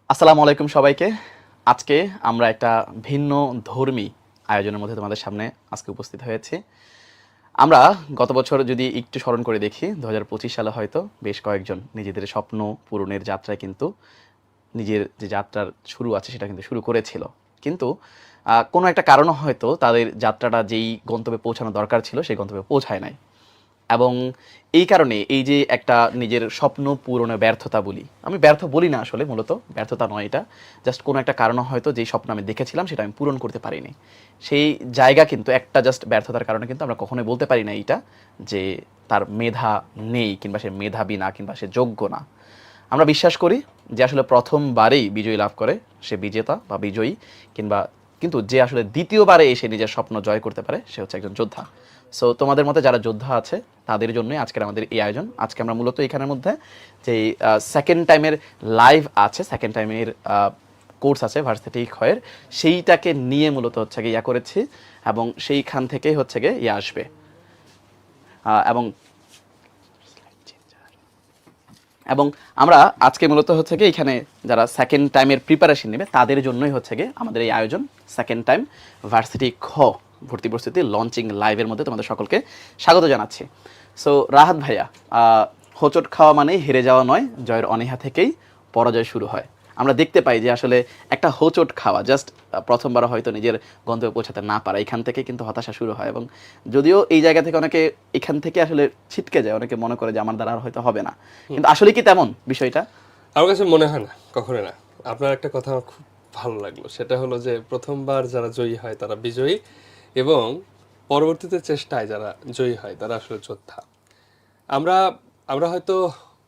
আসসালামু আলাইকুম সবাইকে। আজকে আমরা একটা ভিন্ন ধর্মী আয়োজনের মধ্যে তোমাদের সামনে আজকে উপস্থিত হয়েছি। আমরা গত বছর যদি একটু স্মরণ করে দেখি ২০২৫ সালে হয়তো বেশ কয়েকজন নিজেদের স্বপ্ন পূরণের যাত্রায় কিন্তু নিজের যে যাত্রার শুরু আছে সেটা কিন্তু শুরু করেছিল। কিন্তু কোনো একটা কারণে হয়তো তাদের যাত্রাটা যেই গন্তব্যে পৌঁছানো দরকার ছিল সেই গন্তব্যে পৌঁছায় নাই। এবং এই কারণে এই যে একটা নিজের স্বপ্ন পূরণে ব্যর্থতা বলি, আমি ব্যর্থ বলি না, আসলে মূলত ব্যর্থতা নয় এটা, জাস্ট কোনো একটা কারণে হয়তো যেই স্বপ্ন আমি দেখেছিলাম সেটা আমি পূরণ করতে পারিনি। সেই জায়গা কিন্তু একটা জাস্ট ব্যর্থতার কারণে কিন্তু আমরা কখনোই বলতে পারি না এইটা যে তার মেধা নেই কিংবা সে মেধাবী না কিংবা সে যোগ্য না। আমরা বিশ্বাস করি যে আসলে প্রথমবারেই বিজয়ী লাভ করে সে বিজেতা বা বিজয়ী, কিংবা কিন্তু যে আসলে দ্বিতীয়বারে এসে নিজের স্বপ্ন জয় করতে পারে সে হচ্ছে একজন যোদ্ধা। সো তোমাদের মধ্যে যারা যোদ্ধা আছে তাদের জন্যই আজকের আমাদের এই আয়োজন। আজকে আমরা মূলত এখানের মধ্যে যে সেকেন্ড টাইমের লাইভ আছে, সেকেন্ড টাইমের কোর্স আছে ভার্সিটি ক্ষয়ের, সেইটাকে নিয়ে মূলত হচ্ছে গিয়ে ইয়া করেছি এবং সেইখান থেকেই হচ্ছে গিয়ে ইয়ে আসবে। এবং এবং আমরা আজকে মূলত হচ্ছে গিয়ে এখানে যারা সেকেন্ড টাইমের প্রিপারেশন নেবে তাদের জন্যই হচ্ছে গিয়ে আমাদের এই আয়োজন। সেকেন্ড টাইম ভার্সিটি খ ভর্তি প্রস্তুতি লঞ্চিং লাইভের মধ্যে তোমাদের সকলকে স্বাগত জানাচ্ছি। সো রাহাত ভাইয়া, হোঁচট খাওয়া মানেই হেরে যাওয়া নয়, জয়ের অনীহা থেকেই পরাজয় শুরু হয়। আমরা দেখতে পাই যে আসলে একটা হোঁচট খাওয়া, জাস্ট প্রথমবার হয়তো নিজের গন্তব্যে পৌঁছাতে না পারা, এখান থেকে কিন্তু হতাশা শুরু হয়। এবং যদিও এই জায়গা থেকে অনেকে এখান থেকে আসলে ছিটকে যায়, অনেকে মনে করে যে আমার দ্বারা আর হয়তো হবে না, কিন্তু আসলে কি তেমন বিষয়টা? আমার কাছে মনে হয় না, কখনো না। আপনার একটা কথা আমার খুব ভালো লাগলো, সেটা হলো যে প্রথমবার যারা জয়ী হয় তারা বিজয়ী, এবং পরবর্তীতে চেষ্টায় যারা জয়ী হয় তারা আসলে যোদ্ধা। আমরা আমরা হয়তো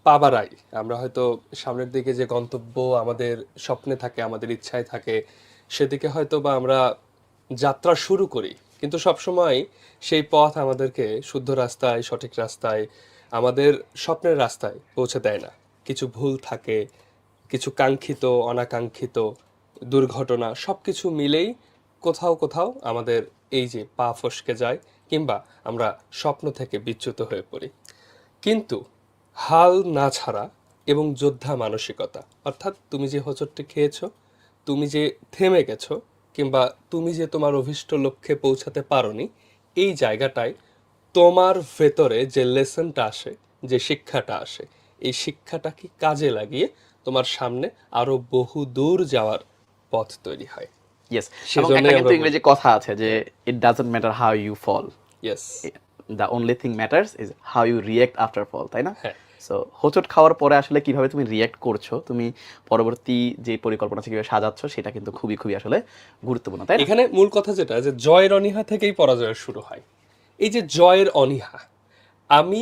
পাবারাই, আমরা হয়তো সামনের দিকে যে গন্তব্য আমাদের স্বপ্নে থাকে, আমাদের ইচ্ছায় থাকে, সেদিকে হয়তো বা আমরা যাত্রা শুরু করি, কিন্তু সবসময় সেই পথ আমাদেরকে শুদ্ধ রাস্তায়, সঠিক রাস্তায়, আমাদের স্বপ্নের রাস্তায় পৌঁছে দেয় না। কিছু ভুল থাকে, কিছু কাঙ্ক্ষিত অনাকাঙ্ক্ষিত দুর্ঘটনা সবকিছু মিলেই কোথাও কোথাও আমাদের এই যে পা ফসকে যায়, কিংবা আমরা স্বপ্ন থেকে বিচ্যুত হয়ে পড়ি। কিন্তু হাল না ছাড়া এবং যোদ্ধা মানসিকতা, অর্থাৎ তুমি যে হোঁচটটি খেয়েছো, তুমি যে থেমে গেছো, কিংবা তুমি যে তোমার অভীষ্ট লক্ষ্যে পৌঁছাতে পারোনি, এই জায়গাটায় তোমার ভেতরে যে লেসনটা আসে, যে শিক্ষাটা আসে, এই শিক্ষাটাকে কাজে লাগিয়ে তোমার সামনে আরো বহু দূর যাওয়ার পথ তৈরি হয়। ইয়েস। এবং একটা সেজন্যই কিন্তু আমরা বলি ইংরেজি কথা আছে যে it doesn't matter how you fall, yes. The only thing matters is how you react after fall, তাই না? হ্যাঁ, সো হোঁচট খাওয়ার পরে আসলে কিভাবে তুমি রিয়েক্ট করছো, তুমি পরবর্তী যে পরিকল্পনা আছে কিভাবে সাজাচ্ছ, সেটা কিন্তু খুবই খুবই আসলে গুরুত্বপূর্ণ, তাই না? এখানে মূল কথা যেটা, যে জয়ের অনীহা থেকেই পরাজয়ের শুরু হয়। এই যে জয়ের অনীহা, আমি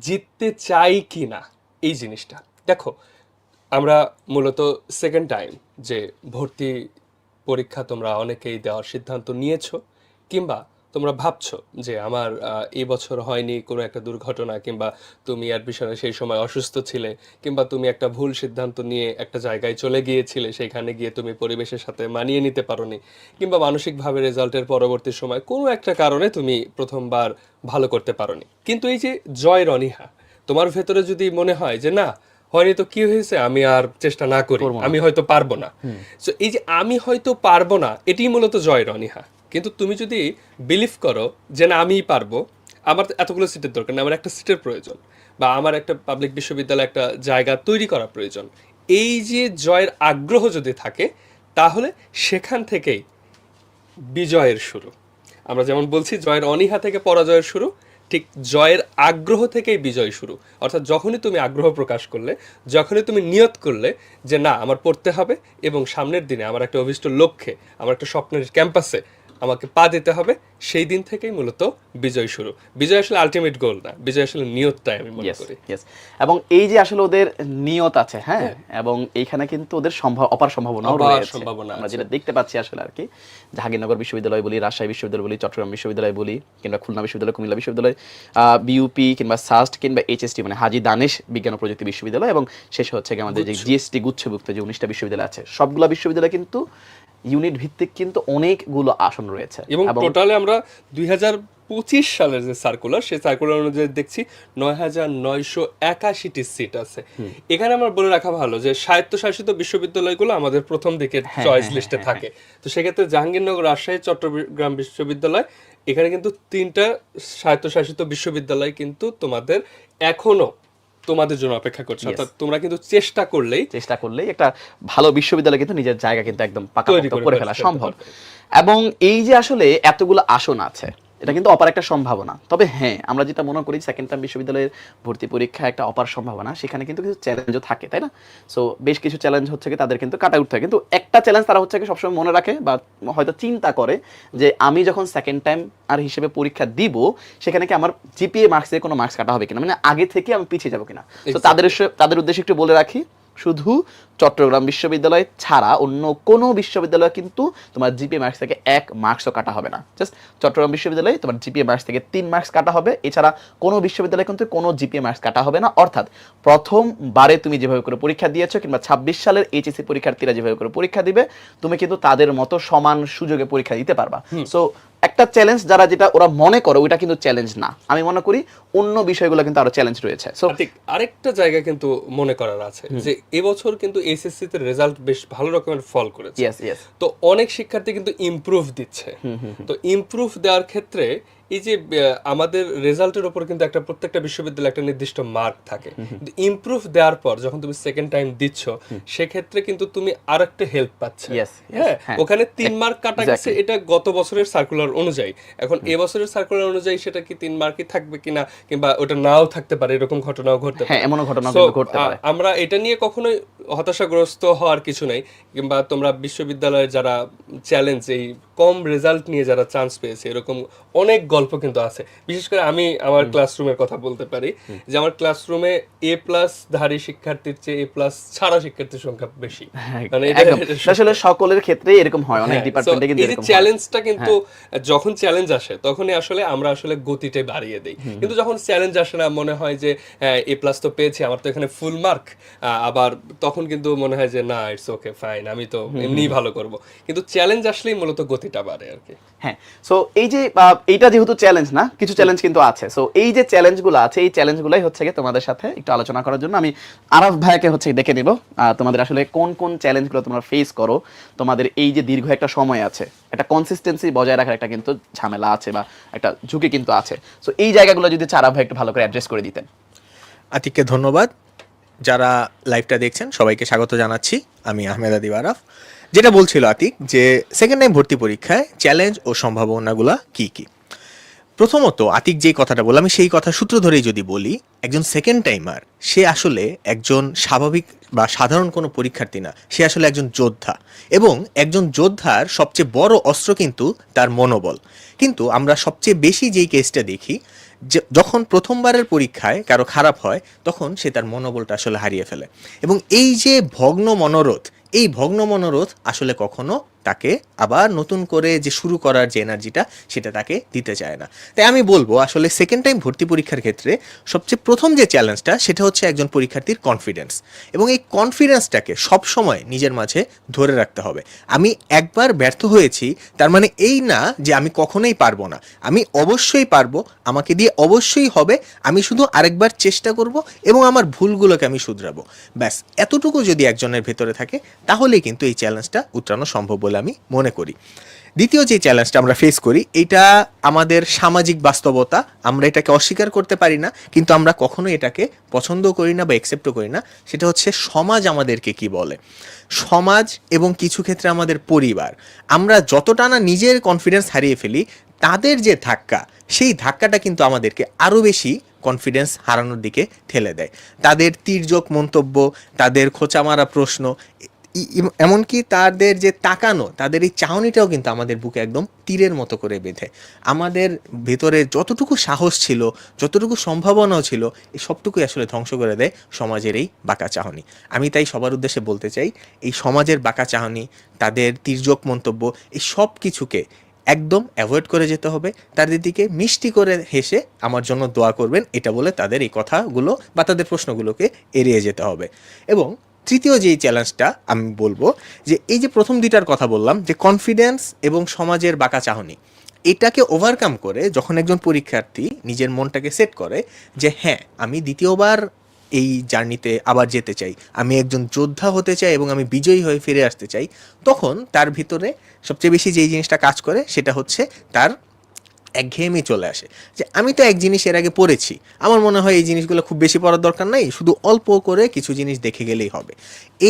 জিততে চাই কি না, এই জিনিসটা দেখো। আমরা মূলত সেকেন্ড টাইম যে ভর্তি পরীক্ষা তোমরা অনেকেই দেওয়ার সিদ্ধান্ত নিয়েছো, কিংবা তোমরা ভাবছো যে আমার এই বছর হয়নি কোনো একটা দুর্ঘটনা, কিংবা তুমি অ্যাডমিশনে সেই সময় অসুস্থ ছিলে, কিংবা তুমি একটা ভুল সিদ্ধান্ত নিয়ে একটা জায়গায় চলে গিয়েছিলে, সেখানে গিয়ে তুমি পরিবেশের সাথে মানিয়ে নিতে পারোনি, কিংবা মানসিকভাবে রেজাল্টের পরবর্তী সময় কোনো একটা কারণে তুমি প্রথমবার ভালো করতে পারোনি। কিন্তু এই যে জয়ের অনীহা, তোমার ভেতরে যদি মনে হয় যে না, হয়নি তো কি হয়েছে, আমি আর চেষ্টা না করি, করবো না। আমি হয়তো পারবো না। সো এই যে আমি হয়তো পারবো না, এটি মূলত জয়ের অনীহা। কিন্তু তুমি যদি বিলিভ করো যে না, আমিই পারবো, আমার এতগুলো সিটের দরকার না, আমার একটা সিটের প্রয়োজন, বা আমার একটা পাবলিক বিশ্ববিদ্যালয়ে একটা জায়গা তৈরি করা প্রয়োজন, এই যে জয়ের আগ্রহ যদি থাকে, তাহলে সেখান থেকেই বিজয়ের শুরু। আমরা যেমন বলছি জয়ের অনীহা থেকে পরাজয়ের শুরু, ঠিক জয়ের আগ্রহ থেকেই বিজয় শুরু। অর্থাৎ যখনই তুমি আগ্রহ প্রকাশ করলে, যখনই তুমি নিয়ত করলে যে না, আমার পড়তে হবে, এবং সামনের দিনে আমার একটা অভিষ্ট লক্ষ্যে, আমার একটা স্বপ্নের ক্যাম্পাসে আমাকে পা দিতে হবে, সেই দিন থেকেই মূলত বিজয় শুরু। বিজয় আসলে আলটিমেট গোল না, বিজয় আসলে নিয়তটাই আমি মনে ইয়েস, করি। ইয়েস। এবং এই যে আসলে ওদের নিয়ত আছে, হ্যাঁ, এবং এইখানে কিন্তু ওদের অপার সম্ভাবনাও অপার রয়েছে। সম্ভাবনা আমরা আছে। যেটা দেখতে পাচ্ছি আসলে আর কি, জাহাঙ্গীরনগর বিশ্ববিদ্যালয় বলি, রাজশাহী বিশ্ববিদ্যালয় বলি, চট্টগ্রাম বিশ্ববিদ্যালয় বলি, কিংবা খুলনা বিশ্ববিদ্যালয়, কুমিল্লা বিশ্ববিদ্যালয়, বিইউপি কিংবা সাস্ট কিংবা এইচএসটি মানে হাজী দানেশ বিজ্ঞান ও প্রযুক্তি বিশ্ববিদ্যালয়, এবং শেষে হচ্ছে গিয়ে আমাদের যে গুচ্ছ। জিএসটি গুচ্ছভুক্ত যে 19টা বিশ্ববিদ্যালয় আছে, সবগুলা বিশ্ববিদ্যালয় কিন্তু ইউনিট ভিত্তিক কিন্তু অনেকগুলো আসন রয়েছে। এবং এবং টোটালে আমরা সালের যে সার্কুলার, সেই সার্কুলার অনুযায়ী দেখছি 9,981টি সিট আছে। এখানে আমার বলে রাখা ভালো যে স্বায়ত্তশাসিত বিশ্ববিদ্যালয়গুলো আমাদের প্রথম দিকের চয়েস লিস্টে থাকে। তো সেক্ষেত্রে জাহাঙ্গীরনগর, রাজশাহী, চট্টগ্রাম বিশ্ববিদ্যালয়, এখানে কিন্তু 3টা স্বায়ত্তশাসিত বিশ্ববিদ্যালয় কিন্তু তোমাদের এখনো তোমাদের জন্য অপেক্ষা করছে। অর্থাৎ তোমরা কিন্তু চেষ্টা করলেই একটা ভালো বিশ্ববিদ্যালয় কিন্তু নিজের জায়গা কিন্তু একদম পাকাপোক্ত করে ফেলা সম্ভব। এবং এই যে আসলে এতগুলো আসন আছে, এটা কিন্তু অপার একটা সম্ভাবনা। তবে হ্যাঁ, আমরা যেটা মনে করি সেকেন্ড টার্ম বিশ্ববিদ্যালয়ের ভর্তি পরীক্ষা একটা অপার সম্ভাবনা, সেখানে কিন্তু কিছু চ্যালেঞ্জও থাকে, তাই না? সো বেশ কিছু চ্যালেঞ্জ হচ্ছে কি তাদের কিন্তু কাটা উঠতে হয়, কিন্তু একটা চ্যালেঞ্জ তারা হচ্ছে কি সবসময় মনে রাখে বা হয়তো চিন্তা করে যে আমি যখন সেকেন্ড টাইম আর হিসেবে পরীক্ষা দিব, সেখানে কি আমার জিপিএ মার্কসে কোনো মার্কস কাটা হবে কিনা, মানে আগে থেকে আমি পিছিয়ে যাবো কিনা। তো তাদের উদ্দেশ্যে একটু বলে রাখি, শুধু চট্টগ্রাম বিশ্ববিদ্যালয় ছাড়া অন্য কোনো বিশ্ববিদ্যালয় কিন্তু তোমার জিপিএ মার্কস থেকে 1 মার্কসও কাটা হবে না। জাস্ট চট্টগ্রাম বিশ্ববিদ্যালয়ে তোমার জিপিএ মার্কস থেকে 3 মার্কস কাটা হবে, এছাড়া কোনো বিশ্ববিদ্যালয়ে কিন্তু কোনো জিপিএ মার্কস কাটা হবে না। অর্থাৎ প্রথমবারে তুমি যেভাবে করে পরীক্ষা দিয়েছো কিংবা 26 সালের এইচএসসি পরীক্ষার্থীরা যেভাবে করে পরীক্ষা দিবে, তুমি কিন্তু তাদের মতো সমান সুযোগে পরীক্ষা দিতে পারবা। সো একটা চ্যালেঞ্জ যারা যেটা ওরা মনে করে ওইটা কিন্তু চ্যালেঞ্জ না, আমি মনে করি অন্য বিষয়গুলো কিন্তু আরো চ্যালেঞ্জ রয়েছে। সো আরেকটা জায়গা কিন্তু মনে করার আছে যে এবছর কিন্তু এসএসসি তে রেজাল্ট বেশ ভালো রকমের ফল করেছে। তো অনেক শিক্ষার্থী কিন্তু ইমপ্রুভ দিচ্ছে। তো ইমপ্রুভ দেওয়ার ক্ষেত্রে এই যে আমাদের রেজাল্টের উপর কিন্তু একটা প্রত্যেকটা বিশ্ববিদ্যালয়ে একটা নির্দিষ্ট মার্ক থাকে, কিন্তু ইমপ্রুভ দেওয়ার পর যখন তুমি সেকেন্ড টাইম দিচ্ছ, সেক্ষেত্রে কিন্তু তুমি আরেকটা হেল্প পাচ্ছ। হ্যাঁ, ওখানে 3 মার্ক কাটা গেছে, এটা গত বছরের সার্কুলার অনুযায়ী। এখন এবছরের সার্কুলার অনুযায়ী সেটা কি 3 মার্কই থাকবে কিনা, কিংবা ওটা নাও থাকতে পারে, এরকম ঘটনাও ঘটতে পারে। এমন ঘটনা কিন্তু ঘটতে পারে। আমরা এটা নিয়ে কখনোই হতাশাগ্রস্ত হওয়ার কিছু নাই, কিংবা তোমরা বিশ্ববিদ্যালয়ে যারা চ্যালেঞ্জ, এই কম রেজাল্ট নিয়ে যারা চান্স পেয়েছে, এরকম অনেক গল্প কিন্তু আছে। বিশেষ করে আমি আমার ক্লাসরুমের কথা বলতে পারি যে আমার ক্লাসরুমে এ প্লাস ধারী শিক্ষার্থীর চেয়ে এ প্লাস ছাড়া শিক্ষার্থীর সংখ্যা বেশি। মানে এটা আসলে সকলের ক্ষেত্রে এরকম হয়, অনেক ডিপার্টমেন্টে কিন্তু এরকম হয়। এই চ্যালেঞ্জটা কিন্তু যখন চ্যালেঞ্জ আসে তখনই আসলে আমরা গতিটা বাড়িয়ে দেই, কিন্তু যখন চ্যালেঞ্জ আসে না, মনে হয় যে এ প্লাস তো পেয়েছি, আমার তো এখানে ফুল মার্ক, আবার তখন কিন্তু মনে হয় যে না, ইটস ওকে, ফাইন, আমি তো এমনি ভালো করব। কিন্তু চ্যালেঞ্জ আসলেই মূলত গতিটা বাড়ে আর কি। হ্যাঁ, সো এই যে এইটা যেহেতু চ্যালেঞ্জ না, কিছু চ্যালেঞ্জ কিন্তু আছে। সো এই যে চ্যালেঞ্জগুলো আছে, এই চ্যালেঞ্জগুলোই হচ্ছে কি তোমাদের সাথে একটু আলোচনা করার জন্য আমি আরাফ ভাইয়াকে হচ্ছে ডেকে নিব। তোমাদের আসলে কোন কোন চ্যালেঞ্জগুলো তোমরা ফেস করো, তোমাদের এই যে দীর্ঘ একটা সময় আছে, একটা কনসিস্টেন্সি বজায় রাখার একটা কিন্তু ঝামেলা আছে বা একটা ঝুঁকি কিন্তু আছে। সো এই জায়গাগুলো যদি আরাফ ভাই একটু ভালো করে অ্যাড্রেস করে দিতেন। আতিককে ধন্যবাদ। যারা লাইভটা দেখছেন সবাইকে স্বাগত জানাচ্ছি। আমি আহমেদ আদিব আরাফ। যেটা বলছিল আতিক, যে সেকেন্ড টাইম ভর্তি পরীক্ষায় চ্যালেঞ্জ ও সম্ভাবনাগুলো কি কি। প্রথমত আতিক যেই কথাটা বললাম, আমি সেই কথা সূত্র ধরেই যদি বলি, একজন সেকেন্ড টাইমার সে আসলে একজন স্বাভাবিক বা সাধারণ কোনো পরীক্ষার্থী না, সে আসলে একজন যোদ্ধা। এবং একজন যোদ্ধার সবচেয়ে বড় অস্ত্র কিন্তু তার মনোবল। কিন্তু আমরা সবচেয়ে বেশি যেই কেসটা দেখি, যখন প্রথমবারের পরীক্ষায় কারো খারাপ হয়, তখন সে তার মনোবলটা আসলে হারিয়ে ফেলে। এবং এই যে ভগ্ন মনোরথ, এই ভগ্ন মনোরথ আসলে কখনো তাকে আবার নতুন করে যে শুরু করার যে এনার্জিটা, সেটা তাকে দিতে চায় না। তাই আমি বলবো আসলে সেকেন্ড টাইম ভর্তি পরীক্ষার ক্ষেত্রে সবচেয়ে প্রথম যে চ্যালেঞ্জটা, সেটা হচ্ছে একজন পরীক্ষার্থীর কনফিডেন্স। এবং এই কনফিডেন্সটাকে সবসময় নিজের মাঝে ধরে রাখতে হবে। আমি একবার ব্যর্থ হয়েছি তার মানে এই না যে আমি কখনোই পারবো না, আমি অবশ্যই পারবো, আমাকে দিয়ে অবশ্যই হবে, আমি শুধু আরেকবার চেষ্টা করব এবং আমার ভুলগুলোকে আমি শুধরাবো। ব্যাস এতটুকু যদি একজনের ভেতরে থাকে, তাহলেই কিন্তু এই চ্যালেঞ্জটা উতরানো সম্ভব বলে আমি মনে করি। দ্বিতীয় যে চ্যালেঞ্জটা আমরা ফেস করি, এটা আমাদের সামাজিক বাস্তবতা। আমরা এটাকে অস্বীকার করতে পারি না, কিন্তু আমরা কখনোই এটাকে পছন্দ করি না বা অ্যাকসেপ্টও করি না। সেটা হচ্ছে সমাজ আমাদেরকে কি বলে। সমাজ এবং কিছু ক্ষেত্রে আমাদের পরিবার, আমরা যতটা না নিজের কনফিডেন্স হারিয়ে ফেলি, তাদের যে ধাক্কা, সেই ধাক্কাটা কিন্তু আমাদেরকে আরও বেশি কনফিডেন্স হারানোর দিকে ঠেলে দেয়। তাদের তির্যক মন্তব্য, তাদের খোঁচা মারা প্রশ্ন, এমনকি তাদের যে তাকানো, তাদের এই চাহনিটাও কিন্তু আমাদের বুকে একদম তীরের মতো করে বেঁধে। আমাদের ভেতরে যতটুকু সাহস ছিল, যতটুকু সম্ভাবনাও ছিল, এই সবটুকুই আসলে ধ্বংস করে দেয় সমাজের এই বাঁকা চাহনি। আমি তাই সবার উদ্দেশ্যে বলতে চাই, এই সমাজের বাঁকা চাহনি, তাদের তির্যক মন্তব্য, এই সব কিছুকে একদম অ্যাভয়েড করে যেতে হবে। তাদের দিকে মিষ্টি করে হেসে আমার জন্য দোয়া করবেন, এটা বলে তাদের এই কথাগুলো বা তাদের প্রশ্নগুলোকে এড়িয়ে যেতে হবে। এবং তৃতীয় যেই চ্যালেঞ্জটা আমি বলবো, যে এই যে প্রথম দুইটার কথা বললাম, যে কনফিডেন্স এবং সমাজের বাঁকা চাহনি, এটাকে ওভারকাম করে যখন একজন পরীক্ষার্থী নিজের মনটাকে সেট করে যে হ্যাঁ আমি দ্বিতীয়বার এই জার্নিতে আবার যেতে চাই, আমি একজন যোদ্ধা হতে চাই এবং আমি বিজয়ী হয়ে ফিরে আসতে চাই, তখন তার ভিতরে সবচেয়ে বেশি যেই জিনিসটা কাজ করে সেটা হচ্ছে তার একঘেয়েমি চলে আসে। যে আমি তো এক জিনিস এর আগে পড়েছি, আমার মনে হয় এই জিনিসগুলো খুব বেশি পড়ার দরকার নাই, শুধু অল্প করে কিছু জিনিস দেখে গেলেই হবে।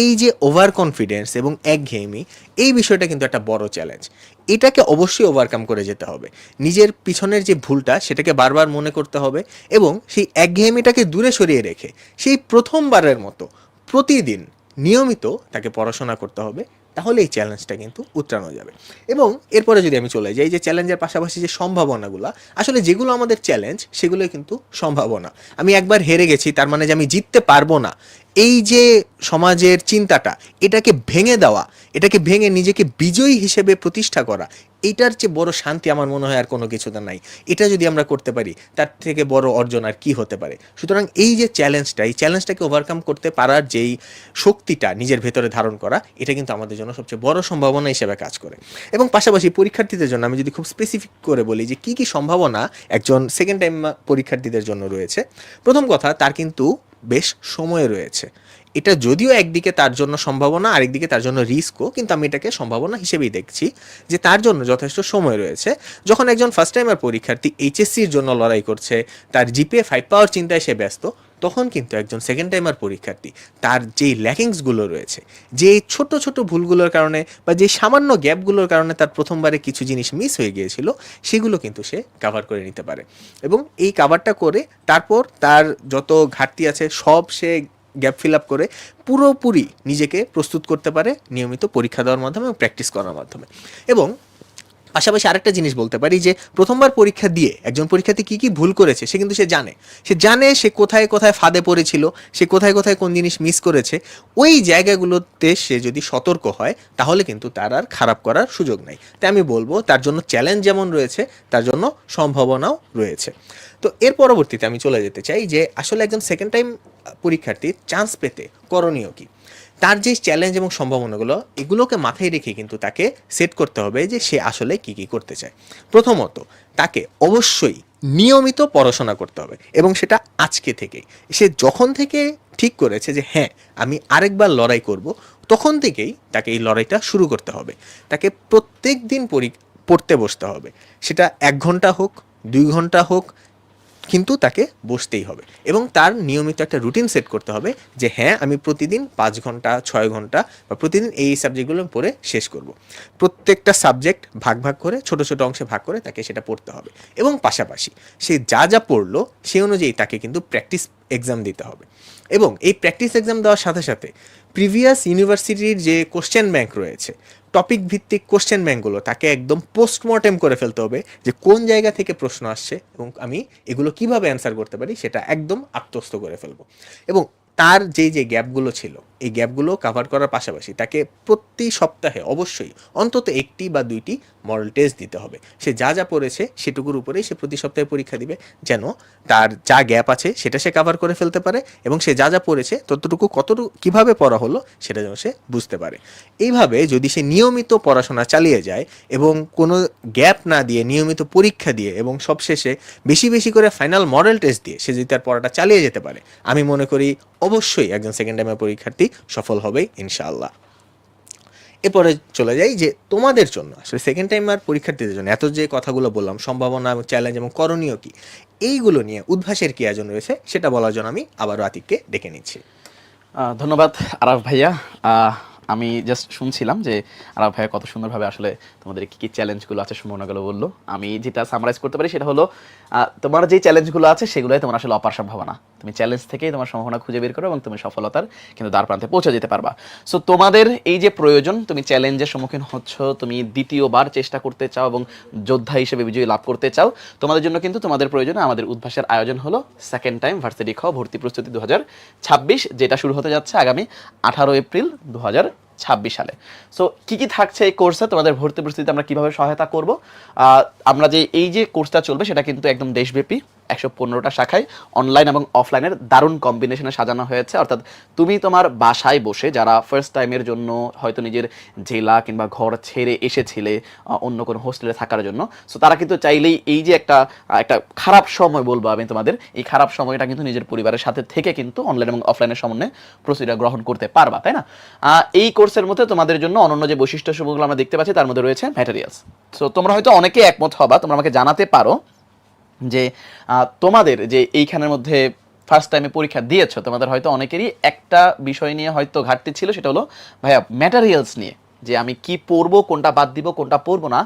এই যে ওভার কনফিডেন্স এবং একঘেয়েমি, এই বিষয়টা কিন্তু একটা বড় চ্যালেঞ্জ। এটাকে অবশ্যই ওভারকাম করে যেতে হবে। নিজের পিছনের যে ভুলটা সেটাকে বারবার মনে করতে হবে এবং সেই একঘেয়েমিটাকে দূরে সরিয়ে রেখে সেই প্রথমবারের মতো প্রতিদিন নিয়মিত তাকে পড়াশোনা করতে হবে। তাহলে এই চ্যালেঞ্জটা কিন্তু উতরানো যাবে। এবং এরপরে যদি আমি চলে যাই যে চ্যালেঞ্জের পাশাপাশি যে সম্ভাবনাগুলো, আসলে যেগুলো আমাদের চ্যালেঞ্জ সেগুলোই কিন্তু সম্ভাবনা। আমি একবার হেরে গেছি তার মানে যে আমি জিততে পারবো না, এই যে সমাজের চিন্তাটা, এটাকে ভেঙে দেওয়া, এটাকে ভেঙে নিজেকে বিজয়ী হিসেবে প্রতিষ্ঠা করা, এইটার চেয়ে বড় শান্তি আমার মনে হয় আর কোনো কিছুতে নাই। এটা যদি আমরা করতে পারি তার থেকে বড় অর্জন আর কি হতে পারে। সুতরাং এই যে চ্যালেঞ্জটা, এই চ্যালেঞ্জটাকে ওভারকাম করতে পারার যেই শক্তিটা নিজের ভেতরে ধারণ করা, এটা কিন্তু আমাদের জন্য সবচেয়ে বড় সম্ভাবনা হিসেবে কাজ করে। এবং পাশাপাশি পরীক্ষার্থীদের জন্য আমি যদি খুব স্পেসিফিক করে বলি যে কী কী সম্ভাবনা একজন সেকেন্ড টাইম পরীক্ষার্থীদের জন্য রয়েছে, প্রথম কথা তার কিন্তু বেশ সময় রয়েছে। এটা যদিও একদিকে তার জন্য সম্ভাবনা, আরেকদিকে তার জন্য রিস্কও, কিন্তু আমি এটাকে সম্ভাবনা হিসেবেই দেখছি যে তার জন্য যথেষ্ট সময় রয়েছে। যখন একজন ফার্স্ট টাইমার পরীক্ষার্থী এইচএসসির জন্য লড়াই করছে, তার জিপিএ 5 পাওয়ার চিন্তায় সে ব্যস্ত, তখন কিন্তু একজন সেকেন্ড টাইমার পরীক্ষার্থী তার যেই ল্যাকিংসগুলো রয়েছে, যে ছোট ছোট ভুলগুলোর কারণে বা যে সামান্য গ্যাপগুলোর কারণে তার প্রথমবারে কিছু জিনিস মিস হয়ে গিয়েছিল, সেগুলো কিন্তু সে কাভার করে নিতে পারে। এবং এই কাভারটা করে তারপর তার যত ঘাটতি আছে সব সে গ্যাপ ফিল আপ করে পুরোপুরি নিজেকে প্রস্তুত করতে পারে নিয়মিত পরীক্ষা দেওয়ার মাধ্যমে এবং প্র্যাকটিস করার মাধ্যমে। এবং পাশাপাশি আরেকটা জিনিস বলতে পারি যে প্রথমবার পরীক্ষা দিয়ে একজন পরীক্ষার্থী কী কী ভুল করেছে সে কিন্তু জানে সে কোথায় কোথায় ফাঁদে পড়েছিল, সে কোথায় কোথায় কোন জিনিস মিস করেছে। ওই জায়গাগুলোতে সে যদি সতর্ক হয় তাহলে কিন্তু তার আর খারাপ করার সুযোগ নাই। তাই আমি বলবো তার জন্য চ্যালেঞ্জ যেমন রয়েছে, তার জন্য সম্ভাবনাও রয়েছে। তো এর পরবর্তীতে আমি চলে যেতে চাই যে আসলে একজন সেকেন্ড টাইম পরীক্ষার্থীর চান্স পেতে করণীয় কী। তার যে চ্যালেঞ্জ এবং সম্ভাবনাগুলো, এগুলোকে মাথায় রেখে কিন্তু তাকে সেট করতে হবে যে সে আসলে কী কী করতে চায়। প্রথমত তাকে অবশ্যই নিয়মিত পড়াশোনা করতে হবে এবং সেটা আজকে থেকেই। সে যখন থেকে ঠিক করেছে যে হ্যাঁ আমি আরেকবার লড়াই করব, তখন থেকেই তাকে এই লড়াইটা শুরু করতে হবে। তাকে প্রত্যেক দিন পড়তে বসতে হবে, সেটা 1 ঘন্টা হোক 2 ঘন্টা হোক, কিন্তু তাকে বসতেই হবে। এবং তার নিয়মিত একটা রুটিন সেট করতে হবে যে হ্যাঁ আমি প্রতিদিন 5 ঘন্টা 6 ঘন্টা বা প্রতিদিন এই সাবজেক্টগুলো পড়ে শেষ করব। প্রত্যেকটা সাবজেক্ট ভাগ ভাগ করে ছোট ছোট অংশে ভাগ করে তাকে সেটা পড়তে হবে। এবং পাশাপাশি সে যা যা পড়লো সেই অনুযায়ী তাকে কিন্তু প্র্যাকটিস এক্সাম দিতে হবে। এবং এই প্র্যাকটিস এক্সাম দেওয়ার সাথে সাথে প্রিভিয়াস ইউনিভার্সিটির যে কোশ্চেন ব্যাংক রয়েছে, টপিক ভিত্তিক কোশ্চেন ব্যাংকগুলো তাকে একদম পোস্টমর্টেম করে ফেলতে হবে যে কোন জায়গা থেকে প্রশ্ন আসছে এবং আমি এগুলো কিভাবে অ্যান্সার করতে পারি সেটা একদম আত্মস্থ করে ফেলবো। এবং তার যে গ্যাপগুলো ছিল এই গ্যাপগুলো কাভার করার পাশাপাশি তাকে প্রতি সপ্তাহে অবশ্যই অন্তত 1টি বা 2টি মডেল টেস্ট দিতে হবে। সে যা যা পড়েছে সেটুকুর উপরেই সে প্রতি সপ্তাহে পরীক্ষা দিবে, যেন তার যা গ্যাপ আছে সেটা সে কাভার করে ফেলতে পারে এবং সে যা যা পড়েছে ততটুকু কীভাবে পড়া হলো সেটা যেন সে বুঝতে পারে। এইভাবে যদি সে নিয়মিত পড়াশোনা চালিয়ে যায় এবং কোনো গ্যাপ না দিয়ে নিয়মিত পরীক্ষা দিয়ে এবং সবশেষে বেশি বেশি করে ফাইনাল মডেল টেস্ট দিয়ে সে যদি তার পড়াটা চালিয়ে যেতে পারে, আমি মনে করি অবশ্যই একজন সেকেন্ড টাইমের পরীক্ষার্থী সফল হবেই ইনশাআল্লাহ। এরপরে চলে যাই যে তোমাদের জন্য আসলে সেকেন্ড টাইমার পরীক্ষার্থীদের জন্য এত যে কথাগুলো বললাম, সম্ভাবনা এবং চ্যালেঞ্জ এবং করণীয় কী, এইগুলো নিয়ে উদ্ভাসের কী আয়োজন রয়েছে সেটা বলার জন্য আমি আবারও আতিককে ডেকে নিচ্ছি। ধন্যবাদ আরাফ ভাইয়া। আমি জাস্ট শুনছিলাম যে আরাফ ভাইয়া কত সুন্দরভাবে আসলে তোমাদের কী কী চ্যালেঞ্জগুলো আছে, সম্ভাবনাগুলো বললো। আমি যেটা সামারাইজ করতে পারি সেটা হলো তোমার যে চ্যালেঞ্জগুলো আছে সেগুলোই তোমার আসলে অপার সম্ভাবনা। তুমি চ্যালেঞ্জ থেকেই তোমার সম্ভাবনা খুঁজে বের করো এবং তুমি সফলতার কিন্তু দ্বার প্রান্তে পৌঁছে যেতে পারবা। সো তোমাদের এই যে প্রয়োজন, তুমি চ্যালেঞ্জের সম্মুখীন হচ্ছ, তুমি দ্বিতীয়বার চেষ্টা করতে চাও এবং যোদ্ধা হিসেবে বিজয়ী লাভ করতে চাও, তোমাদের জন্য কিন্তু তোমাদের প্রয়োজনে আমাদের উদ্ভাসের আয়োজন হলো সেকেন্ড টাইম ভার্সিটি খ ভর্তি প্রস্তুতি 2026, যেটা শুরু হতে যাচ্ছে আগামী 18 এপ্রিল 2026 সালে। সো কি কি থাকছে এই কোর্সে, তোমাদের ভর্তি প্রস্তুতিতে আমরা কিভাবে সহায়তা করব। আমরা যে এই যে কোর্সটা চলবে সেটা কিন্তু একদম দেশব্যাপী 115টা শাখায় অনলাইন এবং অফলাইনের দারুণ কম্বিনেশনে সাজানো হয়েছে। অর্থাৎ তুমি তোমার বাসায় বসে যারা ফার্স্ট টাইমের জন্য হয়তো নিজের জেলা কিংবা ঘর ছেড়ে এসেছিলে অন্য কোনো হোস্টেলে থাকার জন্য, সো তারা কিন্তু চাইলেই এই যে একটা খারাপ সময় বলবো আমি তোমাদের, এই খারাপ সময়টা কিন্তু নিজের পরিবারের সাথে থেকে কিন্তু অনলাইন এবং অফলাইনের সমন্বয়ে প্রস্তুতিটা গ্রহণ করতে পারবা, তাই না? এই কোর্সের মধ্যে তোমাদের জন্য অনন্য যে বৈশিষ্ট্য সমূহগুলো আমরা দেখতে পাচ্ছি তার মধ্যে রয়েছে ম্যাটেরিয়ালস। সো তোমরা হয়তো অনেকে একমত হবা, তোমরা আমাকে জানাতে পারো যে তোমাদের যে এইখানের মধ্যে ফার্স্ট টাইমে পরীক্ষা দিয়েছো, তোমাদের হয়তো অনেকেরই একটা বিষয় নিয়ে হয়তো ঘাটতি ছিল, সেটা হলো ভাইয়া ম্যাটেরিয়ালস নিয়ে, যে আমি কি পড়বো, কোনটা বাদ দিব, কোনটা পড়বো না,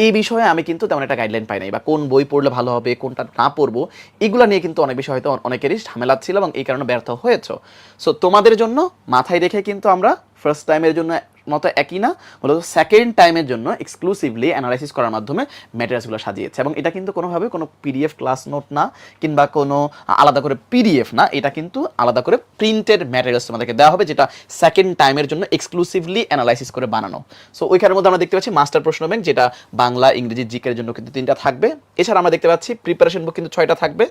এই বিষয়ে আমি কিন্তু তেমন একটা গাইডলাইন পাই নাই, বা কোন বই পড়লে ভালো হবে, কোনটা না পড়বো, এগুলো নিয়ে কিন্তু অনেক বিষয় হয়তো অনেকেরই ঝামেলা ছিল এবং এই কারণে ব্যর্থ হয়েছে। সো তোমাদের জন্য মাথায় রেখে কিন্তু আমরা ফার্স্ট টাইমের জন্য মতো একই না, মূলত সেকেন্ড টাইমের জন্য এক্সক্লুসিভলি অ্যানালাইসিস করার মাধ্যমে ম্যাটেরিয়ালসগুলো সাজিয়েছে। এবং এটা কিন্তু কোনোভাবে কোনো পিডিএফ ক্লাস নোট না, কিংবা কোনো আলাদা করে পিডিএফ না, এটা কিন্তু আলাদা করে প্রিন্টেড ম্যাটেরিয়ালস তোমাদেরকে দেওয়া হবে, যেটা সেকেন্ড টাইমের জন্য এক্সক্লুসিভলি অ্যানালাইসিস করে বানানো। সো ওইখানের মধ্যে আমরা দেখতে পাচ্ছি মাস্টার প্রশ্ন ব্যাংক, যেটা বাংলা, ইংরেজি, জিকের জন্য কিন্তু 3টা থাকবে। এছাড়া আমরা দেখতে পাচ্ছি প্রিপারেশন বুক কিন্তু 6টা থাকবে।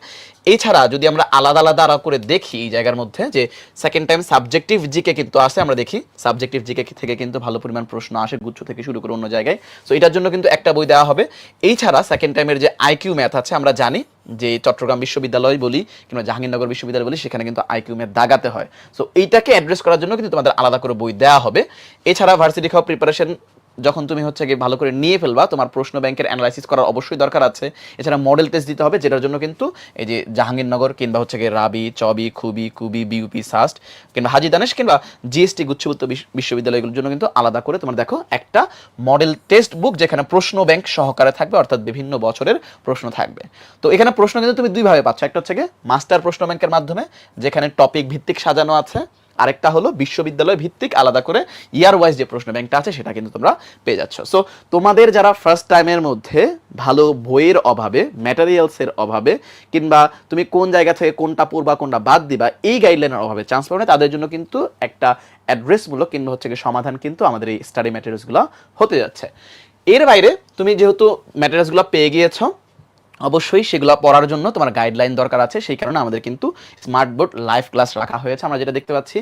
এছাড়া যদি আমরা আলাদা আলাদা করে দেখি এই জায়গার মধ্যে, যে সেকেন্ড টাইম সাবজেক্টিভ জিকে কিন্তু আসে, আমরা দেখি সাবজেক্টিভ জিকে থেকে কিন্তু ভালো পরিমাণ প্রশ্ন আসে, গুচ্ছ থেকে শুরু করে অন্য জায়গায়। সো এটার জন্য কিন্তু একটা বই দেওয়া হবে। এছাড়া সেকেন্ড টাইমের যে আইকিউ ম্যাথ আছে, আমরা জানি যে চট্টগ্রাম বিশ্ববিদ্যালয় বলি কিংবা জাহাঙ্গীরনগর বিশ্ববিদ্যালয় বলি, সেখানে কিন্তু আইকিউ ম্যাথ দাগাতে হয়। সো এইটাকে অ্যাড্রেস করার জন্য কিন্তু তোমাদের আলাদা করে বই দেওয়া হবে। এছাড়া ভার্সিটি খাওয়া প্রিপারেশন যখন তুমি হচ্ছে গিয়ে ভালো করে নিয়ে ফেলবা, তোমার প্রশ্ন ব্যাংকের অ্যানালাইসিস করার অবশ্যই দরকার আছে। এছাড়া মডেল টেস্ট দিতে হবে, যেটার জন্য কিন্তু এই যে জাহাঙ্গীরনগর কিংবা হচ্ছে গিয়ে রাবি, চবি, খুবি, কুবি, বিউপি, সাস্ট কিংবা হাজি দানেশ কিংবা জিএসটি গুচ্ছবুত্ত বিশ্ববিদ্যালয়গুলোর জন্য কিন্তু আলাদা করে তোমার দেখো একটা মডেল টেস্ট বুক, যেখানে প্রশ্ন ব্যাংক সহকারে থাকবে, অর্থাৎ বিভিন্ন বছরের প্রশ্ন থাকবে। তো এখানে প্রশ্ন কিন্তু তুমি দুইভাবে পাচ্ছ, একটা হচ্ছে গিয়ে মাস্টার প্রশ্ন ব্যাংকের মাধ্যমে, যেখানে টপিক ভিত্তিক সাজানো আছে, আরেকটা হলো বিশ্ববিদ্যালয় ভিত্তিক আলাদা করে ইয়ার ওয়াইজ যে প্রশ্ন ব্যাংকটা আছে সেটা কিন্তু তোমরা পেয়ে যাচ্ছ। সো তোমাদের যারা ফার্স্ট টাইমের মধ্যে ভালো বইয়ের অভাবে, ম্যাটেরিয়ালসের অভাবে, কিংবা তুমি কোন জায়গা থেকে কোনটা পড়বা কোনটা বাদ দিবা, এই গাইডলাইনের অভাবে চান্স পাবে না, তাদের জন্য কিন্তু একটা অ্যাড্রেসমূলক কিংবা হচ্ছে গিয়ে সমাধান কিন্তু আমাদের এই স্টাডি ম্যাটেরিয়ালসগুলো হতে যাচ্ছে। এর বাইরে তুমি যেহেতু ম্যাটেরিয়ালসগুলো পেয়ে গিয়েছো, অবশ্যই সেগুলো পড়ার জন্য তোমার গাইডলাইন দরকার আছে। সেই কারণে আমাদের কিন্তু স্মার্ট বোর্ড লাইভ ক্লাস রাখা হয়েছে। আমরা যেটা দেখতে পাচ্ছি,